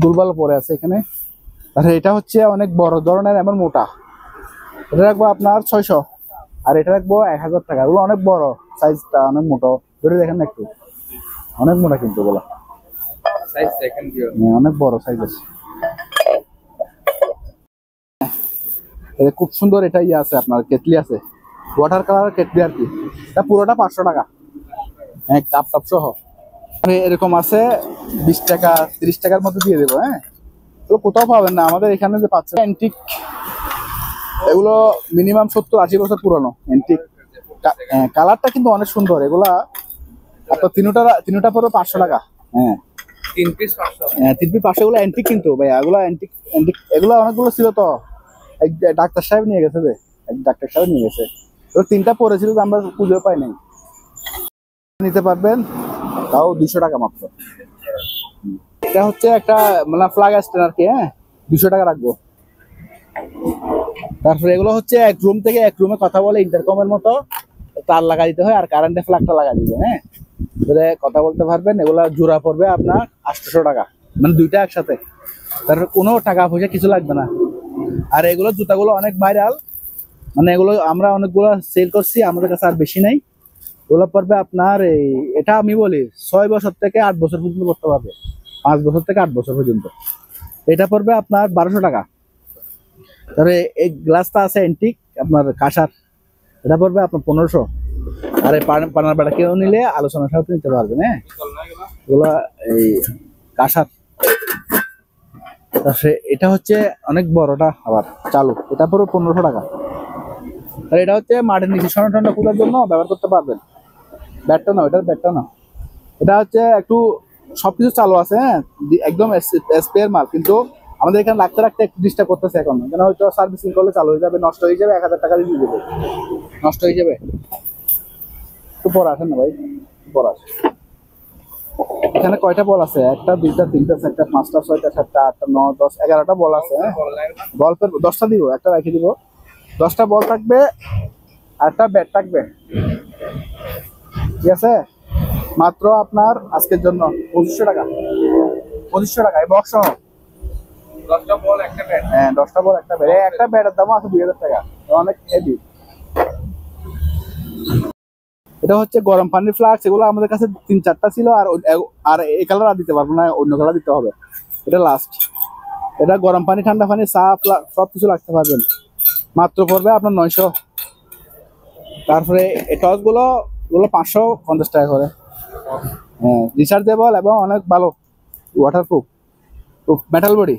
দুর্বল পরে আছে এখানে। তাহলে এটা হচ্ছে অনেক বড় ধরনের, এমন মোটা, এটা রাখবো আপনার 600। আর এটা রাখবো 1000 টাকা। এগুলো অনেক বড় সাইজটা, অনেক মোটা, ধরে দেখেন না একটু, অনেক মোটা কিন্তু এগুলো, অনেক বড় সাইজ আছে। খুব সুন্দর এটা ইয়ে আছে আপনার, কেটলি আছে, ওয়াটার কালার কেটলি আর কি, এটা পুরোটা 500 টাকা, হ্যাঁ, কাপ টাপ সহ। এরকম আছে 20 টাকা 30 টাকার মধ্যে দিয়ে দেবো। হ্যাঁ, এগুলো কোথাও পাবেন না, আমাদের এখানে যে পাচ্ছেন অ্যান্টিক, এগুলো মিনিমাম 70-80 বছর পুরানো অ্যান্টিক। কালারটা কিন্তু অনেক সুন্দর, এগুলা আপনার তিনটা পরে 500 টাকা। হ্যাঁ, 3 পিস 500, এগুলো অ্যান্টিক কিন্তু ভাইয়া, এগুলো অ্যান্টিক, এগুলো অনেকগুলো ছিল তো, এক ডাক্তার সাহেব নিয়ে গেছে, ডাক্তার সাহেব নিয়ে গেছে, 3টা পরেছিল, আমরা পুজো পাই নাই। নিতে পারবেন, তাও 200 টাকা মাত্র। এটা হচ্ছে একটা মানে ফ্ল্যাগ স্ট্যান্ড আর কি। হ্যাঁ, 200 টাকা রাখবো। তারপরে এগুলো হচ্ছে এক রুম থেকে এক রুমে কথা বলে, ইন্টারকমের মতো তার লাগা দিতে হয়, আর কারেন্টের ফ্ল্যাগটা লাগা দিবে। হ্যাঁ, কথা বলতে পারবেন। এগুলা জোড়া পড়বে আপনার 800 টাকা, মানে দুইটা একসাথে। তারপরে কোনো টাকা পয়সা কিছু লাগবে না, আর এগুলো জুতাগুলো অনেক ভাইরাল, মানে এগুলো আমরা অনেকগুলো সেল করছি, আমাদের কাছে আর বেশি নাই। এগুলো পড়বে আপনার এই, এটা আমি বলি 6 বছর থেকে 8 বছর পর্যন্ত করতে পারবে, 5 বছর থেকে 8 বছর পর্যন্ত। এটা পড়বে আপনার 1200 টাকা। তাহলে এই গ্লাসটা আছে এন্টিক আপনার কাঁসার, এটা পড়বে আপনার 1500। আর এই পানার বেড়া কেউ নিলে আলোচনা সাথে নিতে পারবেন। হ্যাঁ, এগুলা এই কাঁসার। এটা হচ্ছে অনেক বড়টা আবার চালু, এটা পড়বে 1500 টাকা। আর এটা হচ্ছে মাটির নিচে সরা ঠান্ডা কুদার জন্য ব্যবহার করতে পারবেন। ব্যাটটা না, এটার ব্যাটটা না, এটা হচ্ছে একটু সবকিছু চালু আছে। হ্যাঁ, একদম স্পেয়ার মাল, কিন্তু আমাদের এখানে রাখতে রাখতে একটু ডিস্টার্ব করতেছে এখন, কেন হয়তো সার্ভিসিং করলে চালু হয়ে যাবে, নষ্ট হয়ে যাবে, 1000 টাকা দিয়ে দেবে, নষ্ট হয়ে যাবে। একটু পর আসেন না ভাই, পর আসেন। এখানে কয়টা বল আছে? 1টা 2টা 3টা 4টা 5টা 6টা 7টা 8টা 9 10 11টা বল আছে। হ্যাঁ, গল্পের 10টা দিব, একটা রেখে দিব। 10টা বল থাকবে আর একটা ব্যাট থাকবে, ঠিক আছে? মাত্র আপনার আজকের জন্য 2500 টাকা। 2500 টাকা এই বক্স সহ। 10টা বল একটা ব্যাট। হ্যাঁ, 10টা বল একটা ব্যাট। একটা ব্যাটের দাম আছে 2000 টাকা, অনেক হেভি। এটা হচ্ছে গরম পানির ফ্লাক্স, এগুলো আমাদের কাছে 3-4টা ছিল, আর এই কালার আর দিতে পারবো না, অন্য কালার দিতে হবে, এটা লাস্ট। এটা গরম পানি ঠান্ডা পানি চা সবকিছু রাখতে পারবেন। মাত্র পড়বে আপনার 900। তারপরে এই টসগুলো 550 টাকা করে। হ্যাঁ, রিচার্জেবল এবং অনেক ভালো, ওয়াটারপ্রুফ, মেটাল বডি।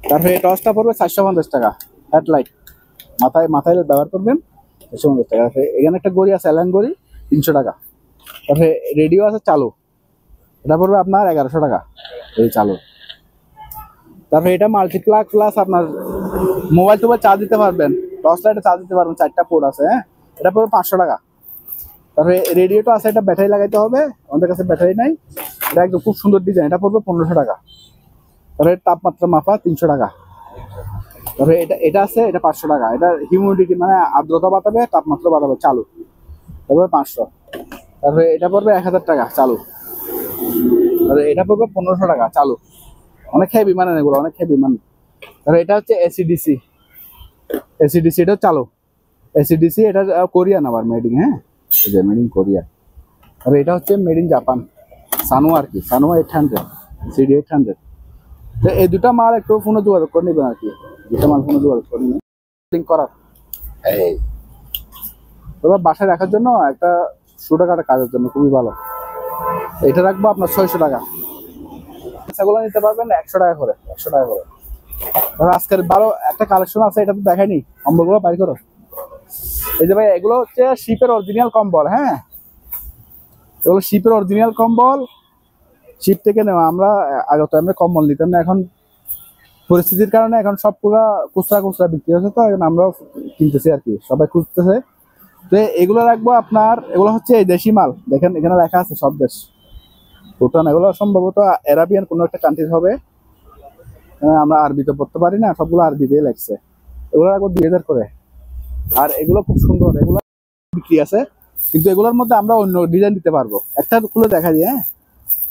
তারপরে এই টসটা পড়বে 450 টাকা। হেডলাইট মাথায় ব্যবহার করবেন, 450 টাকা। এখানে একটা গড়ি আছে, অ্যালান গড়ি, 300 টাকা। তারপরে রেডিও আছে চালু, এটা পড়বে আপনার 1100 টাকা এই চালু। তারপরে এটা মাল্টিপ্লাগ প্লাস আপনার মোবাইল টোবাইল চার্জ দিতে পারবেন, টর্চ লাইটে চার্জ দিতে পারবেন, 4টা পোর্ট আছে। হ্যাঁ, এটা পড়বে 500 টাকা। তারপরে রেডিওটা আছে, এটা ব্যাটারি লাগাইতে হবে, আমাদের কাছে ব্যাটারি নাই। এটা একদম খুব সুন্দর ডিজাইন, এটা পড়বে 1500 টাকা। তারপরে তাপমাত্রা মাপা 300 টাকা। তারপরে এটা আছে, এটা 500 টাকা। এটা হিউমিডিটি মানে আর্দ্রতা বাতাবে, তাপমাত্রা বাতাবে, চালু, তারপরে 500। তারপরে এটা পড়বে 1000 টাকা চালু। তারপরে এটা পড়বে 1500 টাকা চালু। অনেক হেভি মানে এগুলো, অনেক হেভি মানে। তারপরে এটা হচ্ছে এসিডিসি, এটা চালু। এসিডিসি এটা কোরিয়ান আবার মেডিং। হ্যাঁ, এই যে মেড ইন কোরিয়া। আর এটা হচ্ছে মেড ইন জাপান, সানোয়া আর কি, সানোয়া 800, সিডি 800। তো এই দুটা মাল একটু ফোনে যোগাযোগ করে নেবেন আর কি, দুটা মাল ফোনে যোগাযোগ করে নেবেন লিঙ্ক করার। এই এবার বাসায় রাখার জন্য একটা ছোটখাটো কাজের জন্য খুবই ভালো। এটা রাখবো আপনার 600 টাকা। সেগুলো নিতে পারবেন 100 টাকা করে, 100 টাকা করে। আজকের ভালো একটা কালেকশন আছে, এটা তো দেখায়নি, কম্বলগুলো বাড়ি করো। এই যে ভাই, এগুলো হচ্ছে শিপের অরিজিনাল কম্বল। হ্যাঁ, এগুলো শিপের অরিজিনাল কম্বল, শিপ থেকে নেওয়া। আমরা আগে তো আমরা কম্বল নিতাম না, এখন পরিস্থিতির কারণে এখন সবগুলা খুচরা বিক্রি হচ্ছে, তো এখন আমরাও কিনতেছি আর কি, সবাই খুঁজতেছে। তো এগুলো রাখবো আপনার, এগুলো হচ্ছে এই দেশি মাল, দেখেন এখানে লেখা আছে সব দেশ, ভুটান, এগুলো সম্ভবত আরাবিয়ান কোনো একটা কান্ট্রি হবে, আমরা আরবিতে পড়তে পারি না, সবগুলো আরবিতেই লেখছে। এগুলো রাখবো 2000 করে। আর এগুলো খুব সুন্দর, এগুলো বিক্রি আছে, কিন্তু এগুলোর মধ্যে আমরা অন্য ডিজাইন দিতে পারবো। একটা খুলে দেখা যায়। হ্যাঁ,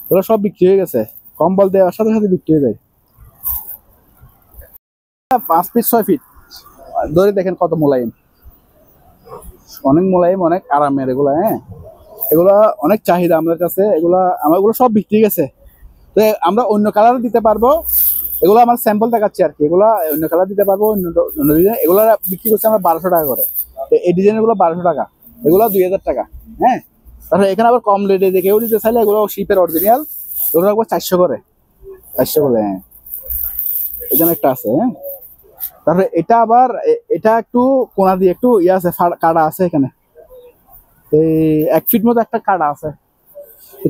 এগুলো সব বিক্রি হয়ে গেছে, কম্বল দেওয়ার সাথে সাথে বিক্রি হয়ে যায়। 5 ফিট 6 ফিট ধরে দেখেন কত মোলায়েম, অনেক মোলায়েম, অনেক আরামের এগুলো। হ্যাঁ, এগুলো অনেক চাহিদা আমাদের কাছে, এগুলো সব বিক্রি গেছে। তো আমরা অন্য কালারও দিতে পারবো, এগুলো আমার স্যাম্পল দেখাচ্ছি আর কি, এগুলো অন্য কালার দিতে পারবো, অন্য ডিজাইন। এগুলো বিক্রি করছে আমরা 1200 টাকা করে, এই ডিজাইন গুলো 1200 টাকা, এগুলো 2000 টাকা। হ্যাঁ, তারপরে এখানে আবার কম রেটে যে কেউ নিতে চাইলে এগুলো শিপের অরিজিনাল, এগুলো রাখবো 400 করে, 400 করে। হ্যাঁ, এখানে একটা আছে। হ্যাঁ, তারপরে এটা আবার এটা একটু কোনা দিয়ে একটু ইয়ে আছে, কাটা আছে এখানে, এই 1 ফিট মতো একটা কাটা আছে।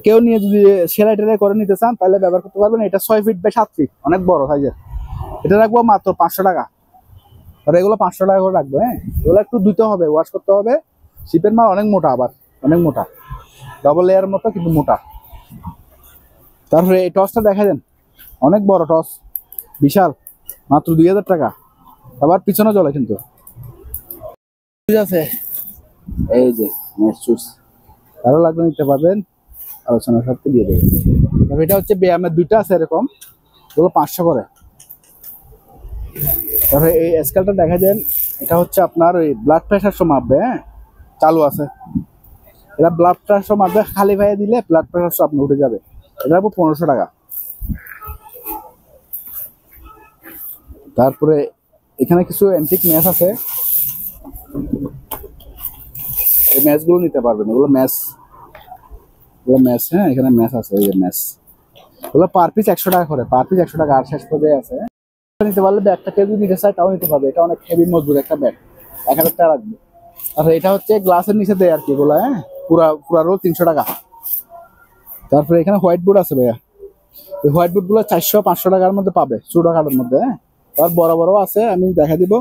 কেউ নিয়ে যদি সেলাই টেলাই করে নিতে চান তাহলে ব্যবহার করতে পারবেন। এটা 6 ফিট বা 7 ফিট, অনেক বড় সাইজের। এটা রাখবো মাত্র 500 টাকা। আর এগুলো 500 টাকা করে রাখবো। হ্যাঁ, এগুলো একটু ধুতে হবে, ওয়াশ করতে হবে, শিপের মাল অনেক মোটা, আবার অনেক মোটা, ডবল লেয়ার মতো কিন্তু মোটা। তারপরে এই টসটা দেখা দেন, অনেক বড় টস, বিশাল, মাত্র 2000 টাকা। আবার পিছনে চলে কিন্তু, ঠিক আছে? এই যে শুজ, আরো লাগবে নিতে পারবেন, আলোচনার সাথে দিয়ে দেবো। তবে এটা হচ্ছে ব্যায়ামের দুইটা আছে এরকম, এগুলো 500 করে। তারপরে এই স্কেলটা দেখা যায়, এটা হচ্ছে আপনার ওই ব্লাড প্রেশার সহ মাপবে, হ্যাঁ চালু আছে। এটা ব্লাড প্রেশার মাপবে, খালি ভাইয়ে দিলে ব্লাড প্রেশার সহ আপনি উঠে যাবে। এটা 1500 টাকা। তারপরে এখানে কিছু অ্যান্টিক ম্যাচ আছে, এই ম্যাচগুলো নিতে পারবেন। এগুলো ম্যাচ, হ্যাঁ এখানে ম্যাচ আছে, এই যে ম্যাচ এগুলো পার পিস 100 টাকা করে, পার পিস 100 টাকা। আর শেষ পর্যায়ে আছে নিতে পারলে ব্যাগটা কেউ যদি নিতে চায় তাও নিতে পারবে। এটা অনেক হেভি মজবুত একটা ব্যাগ, 1000 টাকা রাখবে। আর এটা হচ্ছে গ্লাসের নিচে দেয় আর কি এগুলো, হ্যাঁ পুরা রোল 300 টাকা। তারপরে এখানে হোয়াইট বোর্ড আছে ভাইয়া, এই হোয়াইট বোর্ড গুলো 400-500 টাকার মধ্যে পাবে, ছোট কাটার মধ্যে, হ্যাঁ আর বড় বড় আছে, আমি দেখা দিব।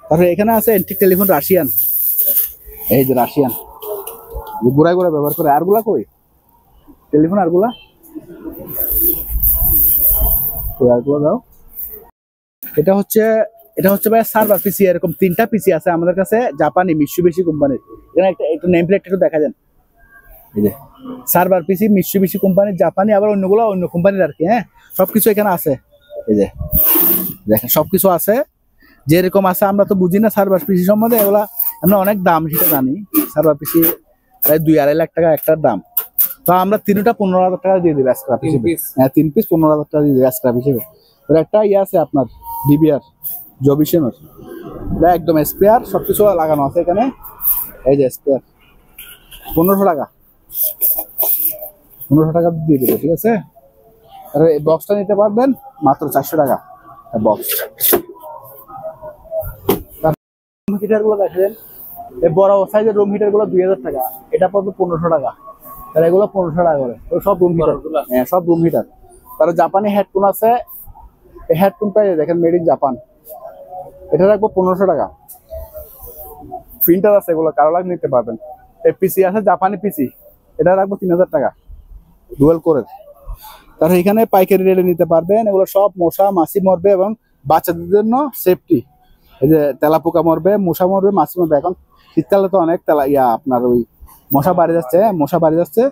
তারপরে এখানে আছে অ্যান্টিক টেলিফোন রাশিয়ান, এই যে রাশিয়ান গুড়ায় গুড়া ব্যবহার করে। আরগুলা কই টেলিফোন, আরগুলা দাও। এটা হচ্ছে ভাই সার্ভার পিসি, এরকম 3টা পিসি আছে আমাদের কাছে, জাপানি মিৎসুবিশি কোম্পানির। এখানে একটা নেম প্লেট একটু দেখা যান, এই যে সার্ভার পিসি মিৎসুবিশি কোম্পানির, জাপানি, আবার অন্যগুলো অন্য কোম্পানির আর কি, হ্যাঁ সবকিছু এখানে আছে। এই যে দেখেন সবকিছু আছে, যেরকম আছে। আমরা তো বুঝি না সার্ভার পিসি সম্বন্ধে, এগুলা আমরা অনেক দাম সেটা জানি। সার্ভার পিসি প্রায় 2-2.5 লাখ টাকা একটার দাম। তো আমরা 3টা 15,000 টাকা দিয়ে দিই স্ক্র্যাপ হিসেবে। হ্যাঁ 3 পিস 15,000 টাকা দিয়ে দিই স্ক্র্যাপ হিসেবে। একটা ইয়ে আছে আপনার ডিবিআর জবিশনের, এটা একদম স্পেয়ার, সবকিছু লাগানো আছে এখানে। এই যে স্পেয়ার 1500 টাকা, 1500 টাকা দিয়ে দেবো, ঠিক আছে। আর এই বক্সটা নিতে পারবেন মাত্র 400 টাকা বক্স। রুম হিটার গুলো দেখেন, এই বড় সাইজের রুম হিটার গুলো 2000 টাকা, এটা পড়বে 1500 টাকা। তাহলে এগুলো 1500 টাকা করে, সব রুম হিটার। হ্যাঁ সব রুম হিটার। তারপরে জাপানি হেডফোন আছে, এই হেডফোনটা দেখেন মেড ইন জাপান, এটা রাখবো 1500 টাকা। ফিল্টার আছে, এগুলো কারো লাগলে নিতে পারবেন। এই পিসি আছে জাপানি পিসি, এটা রাখবো 3000 টাকা ডুয়েল কোরের। তারপরে এখানে পাইকারি রেটে নিতে পারবেন। এগুলো সব মশা মাছি মরবে এবং বাচ্চাদের জন্য সেফটি। এই যে তেলাপোকা মরবে, মশা মরবে, মাছি মরবে। এখন শীতকালে তো অনেক আপনার ওই মশা বাড়ি যাচ্ছে,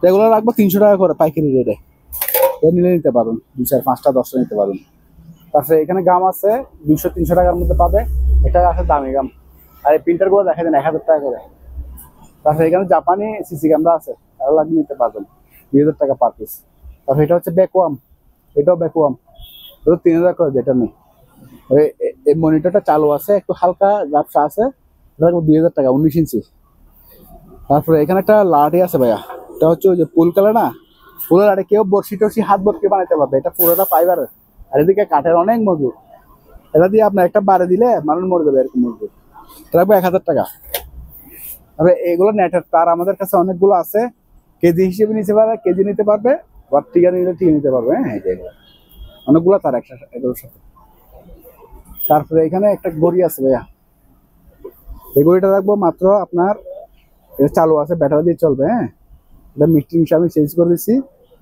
তো এগুলো রাখবো 300 টাকা করে পাইকারি রেটে। নিলে নিতে পারবেন, 2, 4, 5টা 10টা নিতে পারবেন। তারপরে এখানে গাম আছে 200-300 টাকার মধ্যে পাবে, এটা আছে দামি গাম। আর এই প্রিন্টার গুলো দেখা দেন 1000 টাকা করে। তারপরে এখানে জাপানি সিসি ক্যামেরা আছে, তারা লাগিয়ে নিতে পারবেন 2000 টাকা পার পিস। তারপরে এটা হচ্ছে ব্যাকওয়াম, এটাও ব্যাকওয়াম, এটা 3000 করে, যেটা নেই। এই মনিটরটা চালু আছে, একটু হালকা ঝাপসা আছে, এটা 2000 টাকা, 19 ইঞ্চি। তারপরে এখানে একটা লাঠি আছে ভাইয়া, এটা হচ্ছে ওই যে পুল কালে না, পুলের লাঠি, কেউ বর্ষি টর্ষি হাত বরকে বানাইতে পারবে। এটা পুরোটা ফাইবারের, আর এদিকে কাঠের, অনেক মজবুত। এটা দিয়ে আপনার একটা বারে দিলে মানুষ মরে যাবে, এরকম মজবুত। এটা রাখবো 1000 টাকা। তবে এগুলো নেটের তার আমাদের কাছে অনেকগুলো আছে, কেজি হিসেবে নিতে পারবে, কেজি নিতে পারবে, বা টিকা নিলে টিকা নিতে পারবে। হ্যাঁ অনেকগুলো তার এগুলোর সাথে। তারপরে এখানে একটা ঘড়ি আছে ভাইয়া, এই ঘড়িটা রাখবো মাত্র আপনার, এটা চালু আছে, ব্যাটারি দিয়ে চলবে। হ্যাঁ এটা মিস্ত্রি হিসাবে আমি চেঞ্জ করে দিচ্ছি,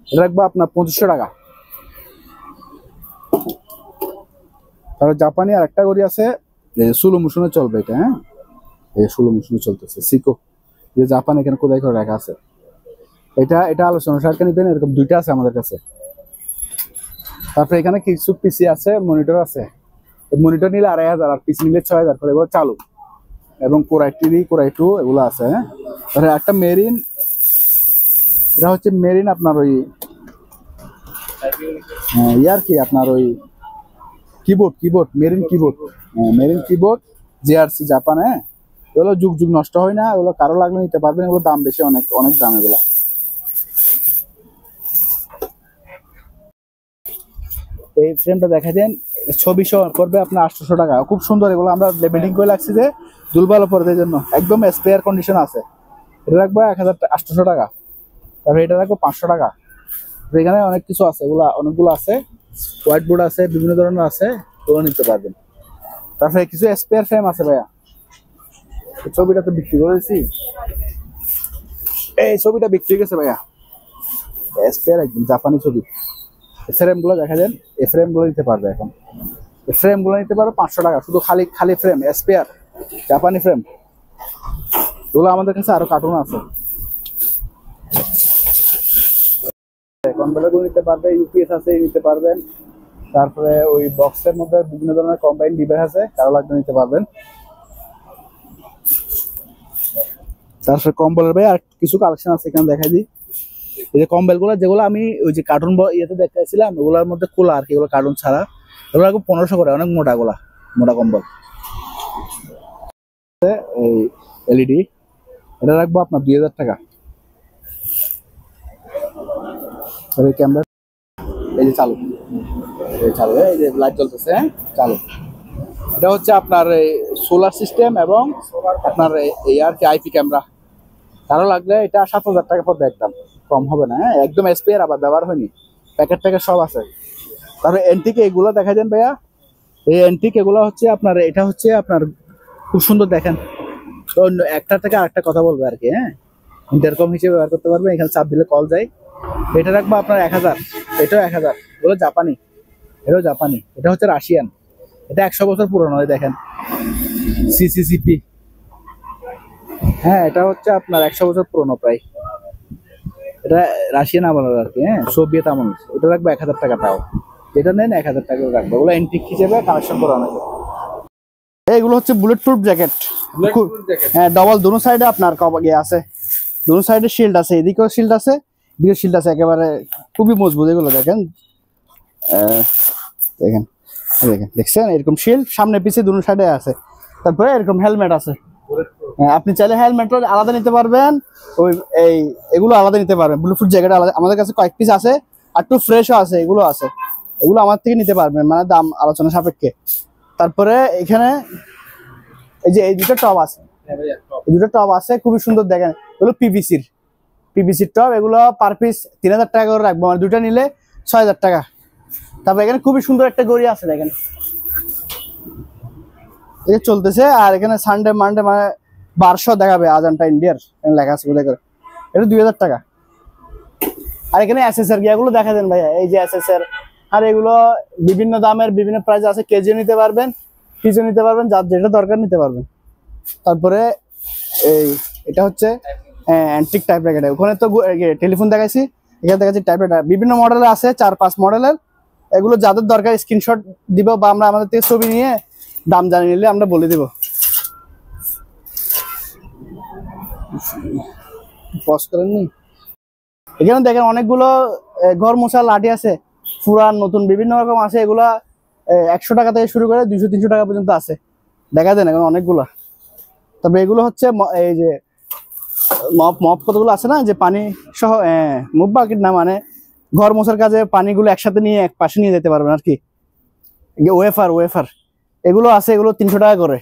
এটা রাখবো আপনার 2500 টাকা। তারপর জাপানি আর একটা ঘড়ি আছে, স্লো মোশনে চলবে এটা। হ্যাঁ এই স্লো মোশনে চলতেছে সিকো, যে জাপান এখানে কোথায় করে রাখা আছে। এটা আলোচনা সারকে নিবেন, এরকম 2টা আছে আমাদের কাছে। তারপরে এখানে কিছু পিসি আছে, মনিটর আছে। মনিটর নিলে 2500, আর পিসি নিলে 6000 করে। এগুলো চালু এবং কোরাই 3, কোরাই 2 এগুলো আছে। হ্যাঁ তারপরে একটা মেরিন, এটা হচ্ছে মেরিন আপনার ওই ইয়ার কি আপনার ওই keyboard marine keyboard JRC Japan. হ্যাঁ এগুলো যুগ নষ্ট হয় না, এগুলো কারো লাগলে নিতে পারবেন। এগুলো দাম বেশি, অনেক দাম এগুলো। এই ফ্রেমটা দেখা দেন, ছবি সহ করবে আপনার 800 টাকা, খুব সুন্দর। এগুলো আমরা লেবেলিং করে রাখছি যে দুলবালো পরে জন্য, একদম স্পেয়ার কন্ডিশন আছে। এটা রাখবো 800 টাকা। তারপরে এটা রাখবো 500 টাকা। এখানে অনেক কিছু আছে, এগুলা অনেকগুলো আছে, হোয়াইট বোর্ড আছে, বিভিন্ন ধরনের আছে, ওগুলো নিতে পারবেন। তারপরে কিছু স্পেয়ার ফ্রেম আছে ভাইয়া, ছবিটা তো বিক্রি করেছি, এই ছবিটা বিক্রি গেছে ভাইয়া, স্পেয়ার একদম জাপানি ছবি। ফ্রেম গুলো দেখা যান, এই ফ্রেম গুলো নিতে পারবে। এখন এই ফ্রেম গুলো নিতে পারবে 500 টাকা, শুধু খালি ফ্রেম, স্পেয়ার জাপানি ফ্রেম। এগুলো আমাদের কাছে আরো কার্টুন আছে। কনভার্টার গুলো নিতে পারবে, ইউপিএস আছে, নিতে পারবেন। তারপরে ওই বক্সের মধ্যে বিভিন্ন ধরনের কম্বাইন ডিভাইস আছে, কারো লাগবে নিতে পারবেন। তারপরে কম্বলের ভাই আর কিছু কালেকশন আছে, এখানে দেখাই দিই। এই যে কম্বল গুলো যেগুলো আমি ওই যে কার্টুন ইয়েতে দেখাইছিলাম, ওগুলোর মধ্যে খোলা আর কি, এগুলো কার্টুন ছাড়া, এগুলো 1500 করে, অনেক মোটা, গুলা মোটা কম্বল। এই এলইডি এটা রাখবো আপনার 2000 টাকা। ক্যামেরা এই যে চালু, এই যে লাইট জ্বলতেছে, হ্যাঁ চালু। এটা হচ্ছে আপনার সোলার সিস্টেম এবং আপনার এই আর কি আইপি ক্যামেরা। কারো লাগলে এটা 7000 টাকা পড়বে, একদম কম হবে না। হ্যাঁ একদম স্পেয়ার, আবার ব্যবহার হয়নি, প্যাকেট ট্যাকেট সব আছে। তারপরে এন্টিক এগুলো দেখা দেন ভাইয়া, এই এন্টিক এগুলো হচ্ছে আপনার, এটা হচ্ছে আপনার খুব সুন্দর দেখেন। তো একটা থেকে আরেকটা কথা বলবে আর কি, হ্যাঁ ইন্টারকম হিসেবে ব্যবহার করতে পারবে, এখানে চাপ দিলে কল যায়। এটা রাখবো আপনার 1000, এটাও 1000। এগুলো জাপানি, এটাও জাপানি, এটা হচ্ছে রাশিয়ান, এটা 100 বছর পুরনো। দেখেন সিসিসিপি, হ্যাঁ এটা হচ্ছে আপনার 100 বছর পুরনো প্রায়। এটা রাশিয়ান আমলের আর কি, হ্যাঁ সোভিয়েত আমল। এটা রাখবো 1000 টাকা, তাও যেটা নেন 1000 টাকা রাখবো। ওগুলো এন্টিক হিসেবে কানেকশন করানো যায়। এইগুলো হচ্ছে বুলেট প্রুফ জ্যাকেট, হ্যাঁ ডবল, দুনো সাইডে আপনার ইয়ে আছে, দুনো সাইডে শিল্ড আছে, এদিকেও শিল্ড আছে, এদিকেও শিল্ড আছে, একেবারে খুবই মজবুত এগুলো। দেখেন দেখেন দেখেন, দেখছেন এরকম শিল্ড সামনে পিছিয়ে দুনো সাইডে আছে। তারপরে এরকম হেলমেট আছে, আপনি চাইলে হেলমেট আলাদা নিতে পারবেন, ওই এগুলো আলাদা নিতে পারবেন। ব্লুটুথ জ্যাকেট আলাদা আমাদের কাছে কয়েক পিস আছে, আর একটু ফ্রেশও আছে, এগুলো আছে, এগুলো আমার থেকে নিতে পারবেন, মানে দাম আলোচনা সাপেক্ষে। তারপরে এখানে এই যে এই দুটো টপ আছে, এই দুটো টপ আছে খুবই সুন্দর দেখেন, এগুলো পিভিসির টপ। এগুলো পার পিস 3000 টাকা করে রাখবো, মানে দুটো নিলে 6000 টাকা। তারপর এখানে খুবই সুন্দর একটা গড়ি আছে দেখেন, এই চলতেছে। আর এখানে সানডে মানডে মানে 1200 দেখাবে, আজানটা ইন্ডিয়ার লেখা আছে করে, এটা 2000 টাকা। আর এখানে এসএসআর গিয়াগুলো দেখা দেন ভাইয়া, এই যে এসএসআর। আর এগুলো বিভিন্ন দামের বিভিন্ন প্রাইস আছে, কেজিও নিতে পারবেন, পিসও নিতে পারবেন, যার যেটা দরকার নিতে পারবেন। তারপরে এটা হচ্ছে অ্যান্টিক টাইপ রাইটার, ওখানে তো টেলিফোন দেখাইছি, এখানে দেখাচ্ছি টাইপ রাইটার, বিভিন্ন মডেলের আছে, 4-5 মডেলের। এগুলো যাদের দরকার স্ক্রিনশট দিব, বা আমরা আমাদের থেকে ছবি নিয়ে দাম জানিয়ে নিলে আমরা বলে দিব। পজ করেননি, এখানে দেখেন অনেকগুলো ঘর মোছা লাঠি আছে, পুরান নতুন বিভিন্ন রকম আছে। এগুলা 100 টাকা থেকে শুরু করে 200-300 টাকা পর্যন্ত আছে, দেখা দেন এখন অনেকগুলা। তবে এগুলো হচ্ছে এই যে মপ কতগুলো আছে না, যে পানি সহ মুভ বাকেট না, মানে ঘর মোছার কাজে পানিগুলো একসাথে নিয়ে এক পাশে নিয়ে যেতে পারবেন আর কি। ওয়েফার এগুলো আছে, এগুলো 300 টাকা করে।